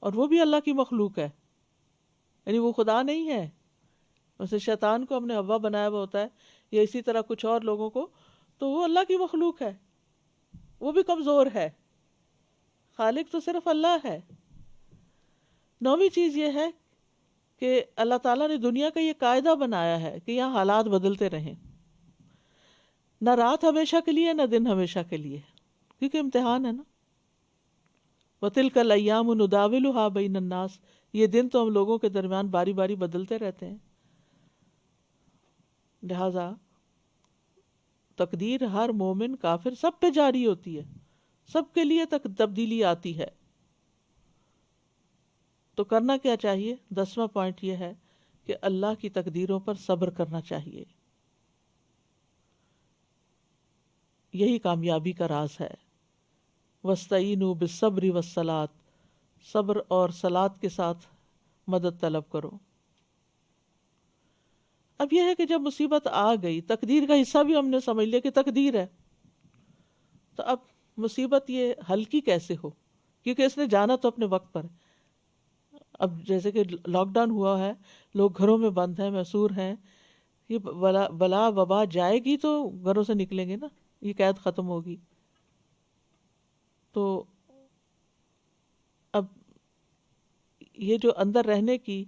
اور وہ بھی اللہ کی مخلوق ہے، یعنی وہ خدا نہیں ہے. ویسے شیطان کو ہم نے حوا بنایا ہوا ہوتا ہے، یا اسی طرح کچھ اور لوگوں کو، تو وہ اللہ کی مخلوق ہے، وہ بھی کمزور ہے. خالق تو صرف اللہ ہے. 9ویں چیز یہ ہے کہ اللہ تعالیٰ نے دنیا کا یہ قاعدہ بنایا ہے کہ یہاں حالات بدلتے رہیں، نہ رات ہمیشہ کے لیے نہ دن ہمیشہ کے لیے، کیونکہ امتحان ہے نا. وَتِلْكَ الْأَيَّامُ نُدَاوِلُهَا بَيْنَ النَّاسِ. یہ دن تو ہم لوگوں کے درمیان باری باری بدلتے رہتے ہیں. لہذا تقدیر ہر مومن کافر سب پہ جاری ہوتی ہے، سب کے لیے تبدیلی آتی ہے. تو کرنا کیا چاہیے؟ 10واں پوائنٹ یہ ہے کہ اللہ کی تقدیروں پر صبر کرنا چاہیے. یہی کامیابی کا راز ہے. وَاسْتَعِینُوا بِالصَّبْرِ وَالصَّلَاةِ. صبر اور صلاۃ کے ساتھ مدد طلب کرو. اب یہ ہے کہ جب مصیبت آ گئی، تقدیر کا حصہ بھی ہم نے سمجھ لیا کہ تقدیر ہے، تو اب مصیبت یہ ہلکی کیسے ہو، کیونکہ اس نے جانا تو اپنے وقت پر ہے. اب جیسے کہ لاک ڈاؤن ہوا ہے، لوگ گھروں میں بند ہیں، محصور ہیں، یہ بلا وبا جائے گی تو گھروں سے نکلیں گے نا، یہ قید ختم ہوگی. تو اب یہ جو اندر رہنے کی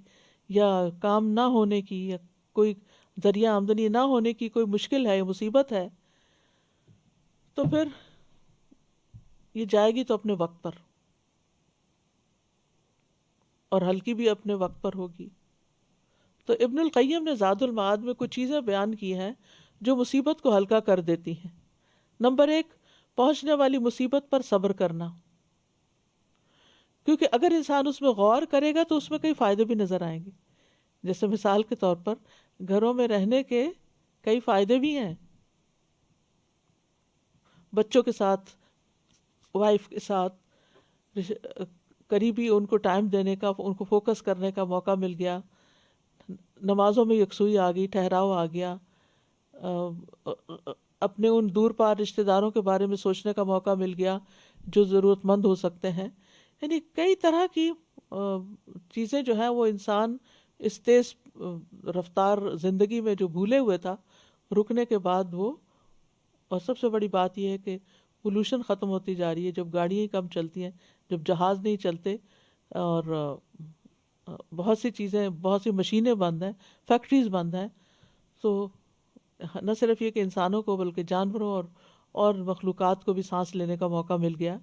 یا کام نہ ہونے کی یا کوئی ذریعہ آمدنی نہ ہونے کی کوئی مشکل ہے یا مصیبت ہے، تو پھر یہ جائے گی تو اپنے وقت پر، اور ہلکی بھی اپنے وقت پر ہوگی. تو ابن القیم نے زاد المعاد میں کچھ چیزیں بیان کی ہیں جو مصیبت کو ہلکا کر دیتی ہیں. نمبر 1، پہنچنے والی مصیبت پر صبر کرنا، کیونکہ اگر انسان اس میں غور کرے گا تو اس میں کئی فائدے بھی نظر آئیں گے. جیسے مثال کے طور پر گھروں میں رہنے کے کئی فائدے بھی ہیں، بچوں کے ساتھ، وائف کے ساتھ قریبی، ان کو ٹائم دینے کا، ان کو فوکس کرنے کا موقع مل گیا، نمازوں میں یکسوئی آ گئی، ٹھہراؤ آ گیا، اپنے ان دور پار رشتہ داروں کے بارے میں سوچنے کا موقع مل گیا جو ضرورت مند ہو سکتے ہیں. یعنی کئی طرح کی چیزیں جو ہیں وہ انسان اس تیز رفتار زندگی میں جو بھولے ہوئے تھا، رکنے کے بعد وہ، اور سب سے بڑی بات یہ ہے کہ پولوشن ختم ہوتی جا رہی ہے. جب گاڑیاں کم چلتی ہیں، جب جہاز نہیں چلتے، اور بہت سی چیزیں، بہت سی مشینیں بند ہیں، فیکٹریز بند ہیں، تو نہ صرف یہ کہ انسانوں کو بلکہ جانوروں اور مخلوقات کو بھی سانس لینے کا موقع مل گیا.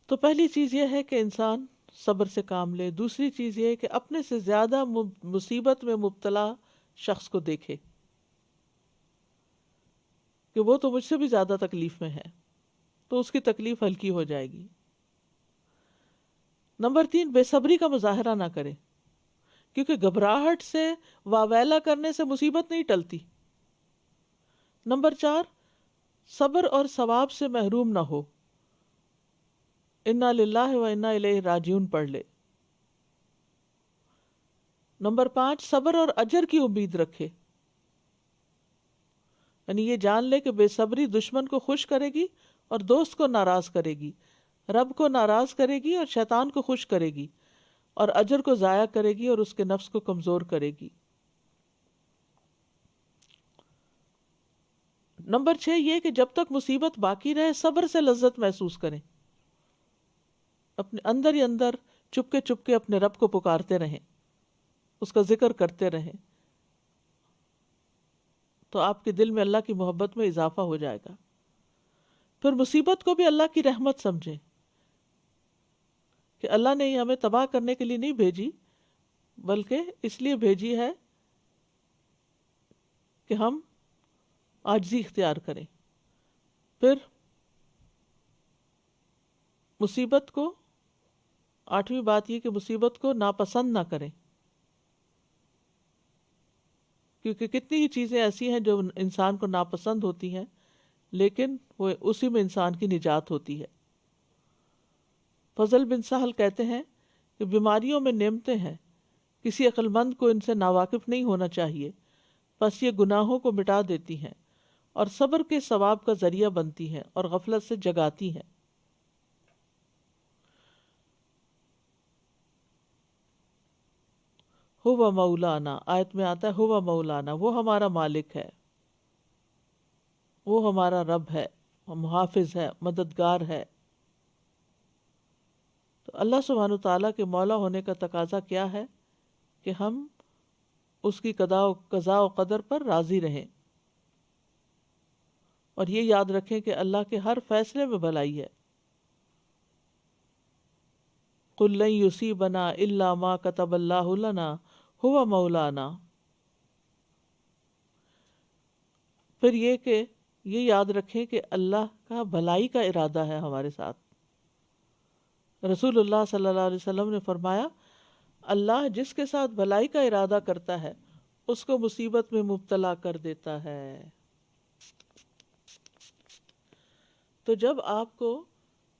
تو پہلی چیز یہ ہے کہ انسان صبر سے کام لے. دوسری چیز یہ ہے کہ اپنے سے زیادہ مصیبت میں مبتلا شخص کو دیکھے کہ وہ تو مجھ سے بھی زیادہ تکلیف میں ہے، تو اس کی تکلیف ہلکی ہو جائے گی. نمبر 3، بے صبری کا مظاہرہ نہ کرے، کیونکہ گھبراہٹ سے، واویلا کرنے سے مصیبت نہیں ٹلتی. نمبر 4، صبر اور ثواب سے محروم نہ ہو. انا للہ و انا الیہ راجعون پڑھ لے. نمبر 5، صبر اور اجر کی امید رکھے، یعنی یہ جان لے کہ بے صبری دشمن کو خوش کرے گی اور دوست کو ناراض کرے گی، رب کو ناراض کرے گی اور شیطان کو خوش کرے گی، اور اجر کو ضائع کرے گی اور اس کے نفس کو کمزور کرے گی. نمبر 6، یہ کہ جب تک مصیبت باقی رہے صبر سے لذت محسوس کریں، اپنے اندر ہی اندر چپ کے اپنے رب کو پکارتے رہیں، اس کا ذکر کرتے رہیں، تو آپ کے دل میں اللہ کی محبت میں اضافہ ہو جائے گا. پھر مصیبت کو بھی اللہ کی رحمت سمجھیں. کہ اللہ نے ہمیں تباہ کرنے کے لیے نہیں بھیجی، بلکہ اس لیے بھیجی ہے کہ ہم عاجزی اختیار کریں. پھر مصیبت کو، 8ویں بات یہ کہ مصیبت کو ناپسند نہ کریں، کیونکہ کتنی ہی چیزیں ایسی ہیں جو انسان کو ناپسند ہوتی ہیں، لیکن وہ اسی میں انسان کی نجات ہوتی ہے. فضل بن سہل کہتے ہیں کہ بیماریوں میں نعمتیں ہیں، کسی عقل مند کو ان سے ناواقف نہیں ہونا چاہیے، پس یہ گناہوں کو مٹا دیتی ہیں اور صبر کے ثواب کا ذریعہ بنتی ہیں اور غفلت سے جگاتی ہیں. ہوا مولانا، آیت میں آتا ہے ہوا مولانا، وہ ہمارا مالک ہے، وہ ہمارا رب ہے، محافظ ہے، مددگار ہے. تو اللہ سبحانہ تعالیٰ کے مولا ہونے کا تقاضا کیا ہے کہ ہم اس کی قضاء و قدر پر راضی رہیں، اور یہ یاد رکھیں کہ اللہ کے ہر فیصلے میں بھلائی ہے. قُل لَن يُصِيبَنَا إِلَّا مَا كَتَبَ اللَّهُ لَنَا هُوَ مَوْلَانَا. پھر یہ کہ یہ یاد رکھیں کہ اللہ کا بھلائی کا ارادہ ہے ہمارے ساتھ. رسول اللہ صلی اللہ علیہ وسلم نے فرمایا، اللہ جس کے ساتھ بھلائی کا ارادہ کرتا ہے اس کو مصیبت میں مبتلا کر دیتا ہے. تو جب آپ کو،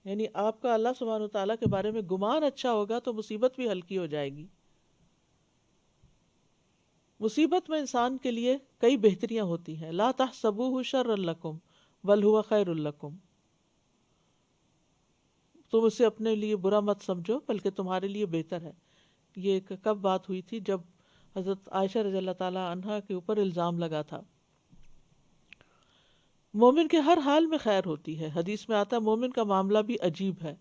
یعنی آپ کا اللہ سبحانہ تعالیٰ کے بارے میں گمان اچھا ہوگا تو مصیبت بھی ہلکی ہو جائے گی. مصیبت میں انسان کے لیے کئی بہتریاں ہوتی ہیں. لا تحسبوہ شرا لکم بل ہوا خیر لکم. تم اسے اپنے لیے برا مت سمجھو بلکہ تمہارے لیے بہتر ہے. یہ کب بات ہوئی تھی؟ جب حضرت عائشہ رضی اللہ تعالیٰ عنہا کے اوپر الزام لگا تھا. مومن کے ہر حال میں خیر ہوتی ہے. حدیث میں آتا ہے مومن کا معاملہ بھی عجیب ہے،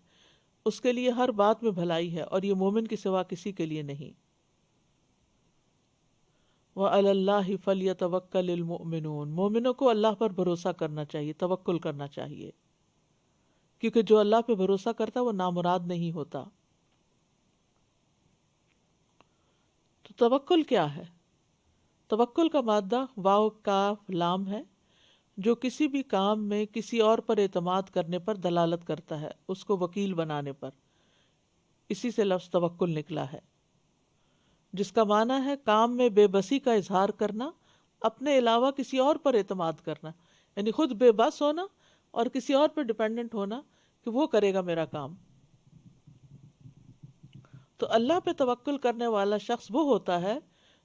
اس کے لیے ہر بات میں بھلائی ہے اور یہ مومن کے سوا کسی کے لیے نہیں. وَعَلَى اللَّهِ فَلْيَتَوَكَّلِ الْمُؤْمِنُونَ. مومنوں کو اللہ پر بھروسہ کرنا چاہیے، توکل کرنا چاہیے، کیونکہ جو اللہ پہ بھروسہ کرتا ہے وہ نامراد نہیں ہوتا. تو توکل کیا ہے؟ توکل کا مادہ واو کاف لام ہے، جو کسی بھی کام میں کسی اور پر اعتماد کرنے پر دلالت کرتا ہے، اس کو وکیل بنانے پر. اسی سے لفظ توکل نکلا ہے، جس کا معنی ہے کام میں بے بسی کا اظہار کرنا، اپنے علاوہ کسی اور پر اعتماد کرنا، یعنی خود بے بس ہونا اور کسی اور پر ڈیپینڈنٹ ہونا کہ وہ کرے گا میرا کام. تو اللہ پہ توکل کرنے والا شخص وہ ہوتا ہے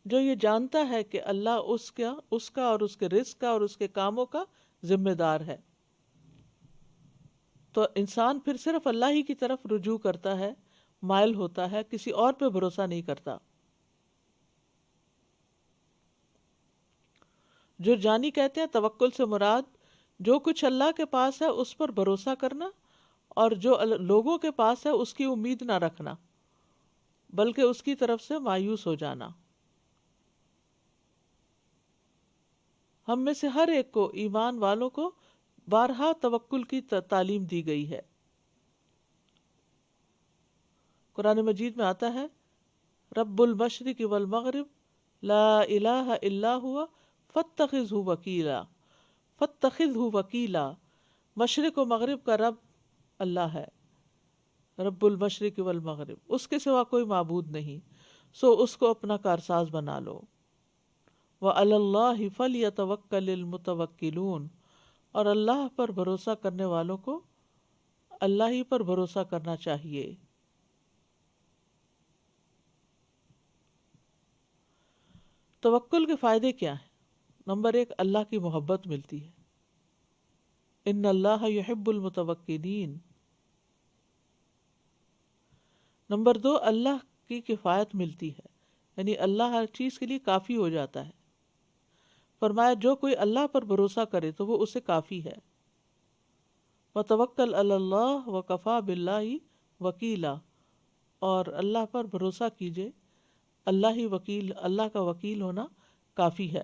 جو یہ جانتا ہے کہ اللہ اس کا اور اس کے رزق کا اور اس کے کاموں کا ذمہ دار ہے. تو انسان پھر صرف اللہ ہی کی طرف رجوع کرتا ہے، مائل ہوتا ہے، کسی اور پہ بھروسہ نہیں کرتا. جو جانی کہتے ہیں توکل سے مراد جو کچھ اللہ کے پاس ہے اس پر بھروسہ کرنا، اور جو لوگوں کے پاس ہے اس کی امید نہ رکھنا بلکہ اس کی طرف سے مایوس ہو جانا. ہم میں سے ہر ایک کو، ایمان والوں کو بارہا توکل کی تعلیم دی گئی ہے. قرآن مجید میں آتا ہے رب المشرق والمغرب لا الہ الا ہوا فاتخذہ وکیلا. فاتخذہ وکیلا، مشرق و مغرب کا رب اللہ ہے، رب المشرق والمغرب، اس کے سوا کوئی معبود نہیں، سو اس کو اپنا کارساز بنا لو. وعلی اللہ فلیتوکل المتوکلون، اور اللہ پر بھروسہ کرنے والوں کو اللہ ہی پر بھروسہ کرنا چاہیے. توکل کے فائدے کیا ہیں؟ نمبر 1، اللہ کی محبت ملتی ہے. ان اللہ یحب المتوکلین. نمبر 2، اللہ کی کفایت ملتی ہے، یعنی اللہ ہر چیز کے لیے کافی ہو جاتا ہے. فرمایا جو کوئی اللہ پر بھروسہ کرے تو وہ اسے کافی ہے. وتوکل علی اللہ وکفی باللہ وکیلا، اور اللہ پر بھروسہ کیجئے، اللہ ہی وکیل، اللہ کا وکیل ہونا کافی ہے.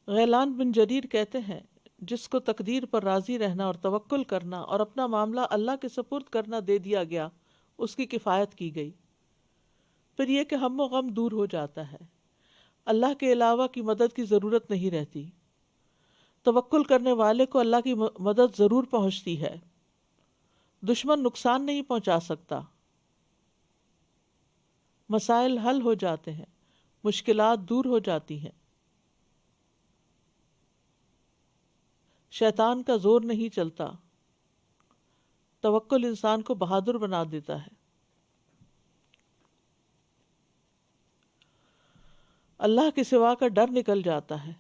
غیلان بن جریر کہتے ہیں جس کو تقدیر پر راضی رہنا اور توکل کرنا اور اپنا معاملہ اللہ کے سپرد کرنا دے دیا گیا، اس کی کفایت کی گئی۔ پھر یہ کہ ہم و غم دور ہو جاتا ہے، اللہ کے علاوہ کی مدد کی ضرورت نہیں رہتی۔ توکل کرنے والے کو اللہ کی مدد ضرور پہنچتی ہے، دشمن نقصان نہیں پہنچا سکتا، مسائل حل ہو جاتے ہیں، مشکلات دور ہو جاتی ہیں، شیطان کا زور نہیں چلتا۔ توکل انسان کو بہادر بنا دیتا ہے۔ اللہ کے سوا کا ڈر نکل جاتا ہے،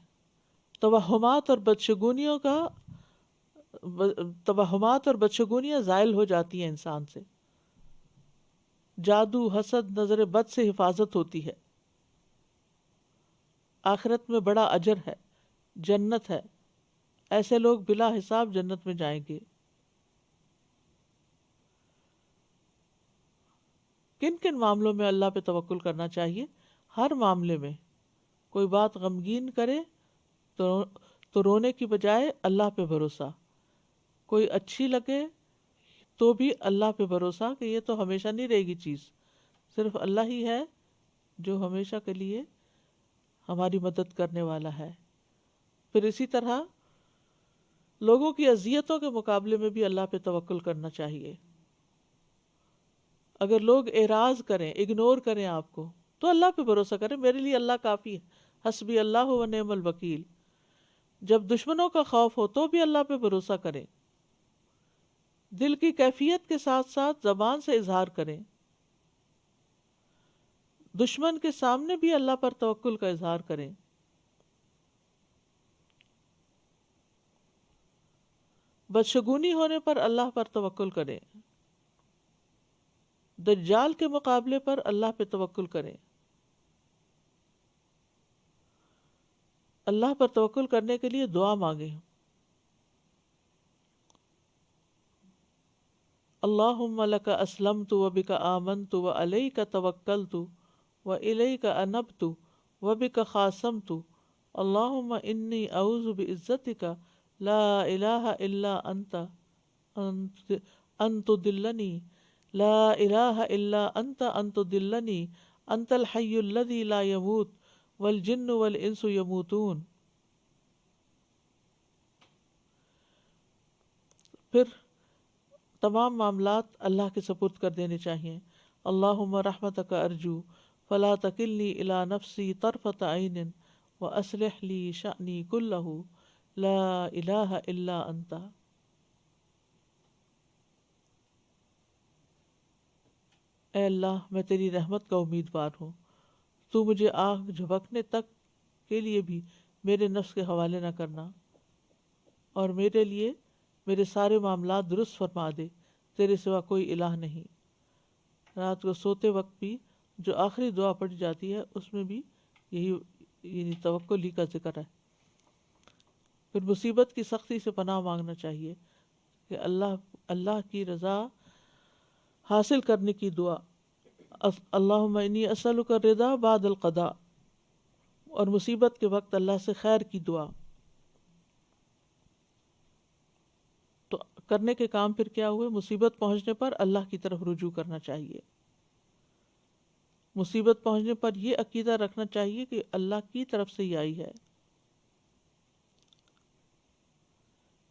توہمات اور بدشگونیاں زائل ہو جاتی ہیں انسان سے، جادو، حسد، نظر بد سے حفاظت ہوتی ہے، آخرت میں بڑا اجر ہے، جنت ہے، ایسے لوگ بلا حساب جنت میں جائیں گے۔ کن کن معاملوں میں اللہ پہ توکل کرنا چاہیے؟ ہر معاملے میں۔ کوئی بات غمگین کرے تو رونے کی بجائے اللہ پہ بھروسہ، کوئی اچھی لگے تو بھی اللہ پہ بھروسہ کہ یہ تو ہمیشہ نہیں رہے گی چیز، صرف اللہ ہی ہے جو ہمیشہ کے لیے ہماری مدد کرنے والا ہے۔ پھر اسی طرح لوگوں کی اذیتوں کے مقابلے میں بھی اللہ پہ توکل کرنا چاہیے۔ اگر لوگ اعراض کریں، اگنور کریں آپ کو، تو اللہ پہ بھروسہ کریں، میرے لیے اللہ کافی ہے، حسبی اللہ و نعم الوکیل۔ جب دشمنوں کا خوف ہو تو بھی اللہ پہ بھروسہ کریں، دل کی کیفیت کے ساتھ ساتھ زبان سے اظہار کریں، دشمن کے سامنے بھی اللہ پر توکل کا اظہار کریں۔ بدشگونی ہونے پر اللہ پر توکل کریں، دجال کے مقابلے پر اللہ پہ توکل کریں۔ اللہ پر توکل کرنے کے لیے دعا مانگیں۔ اللہم لک اسلمت وبک آمنت وعلیک توکلت وإلیک انبت وبک خاصمت اللہم انی اعوذ بعزتک لا الہ الا انت ان تضلنی لا الہ الا انت ان تضلنی انت الحی الذی لا یموت والجن والانس یموتون۔ پھر تمام معاملات اللہ کے سپرد کر دینے چاہیے۔ اللہم رحمتک ارجو فلا تکلنی الی نفسی طرفۃ عین واصلح لی شأنی کلہ لا الہ الا انت۔ اے اللہ، میں تیری رحمت کا امیدوار ہوں، تو مجھے آنکھ جھپکنے تک کے لیے بھی میرے نفس کے حوالے نہ کرنا، اور میرے لیے میرے سارے معاملات درست فرما دے، تیرے سوا کوئی الہ نہیں۔ رات کو سوتے وقت بھی جو آخری دعا پڑھی جاتی ہے اس میں بھی یہی یعنی توکل ہی کا ذکر ہے۔ پھر مصیبت کی سختی سے پناہ مانگنا چاہیے کہ اللہ کی رضا حاصل کرنے کی دعا، اللہم انی اسألک الرضا بعد القضاء، اور مصیبت کے وقت اللہ سے خیر کی دعا۔ تو کرنے کے کام پھر کیا ہوئے؟ مصیبت پہنچنے پر اللہ کی طرف رجوع کرنا چاہیے، مصیبت پہنچنے پر یہ عقیدہ رکھنا چاہیے کہ اللہ کی طرف سے ہی آئی ہے،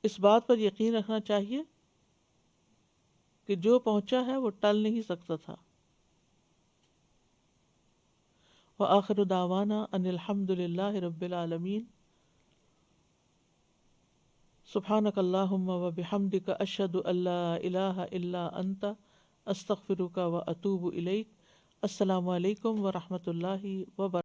اس بات پر یقین رکھنا چاہیے کہ جو پہنچا ہے وہ ٹل نہیں سکتا تھا۔ وآخر دعوانا ان الحمد للہ رب العالمین۔ سبحانک اللہم وبحمدک اشہد ان لا الہ الا انت استغفرک واتوب الیک۔ السلام علیکم ورحمۃ اللہ وبرکاتہ۔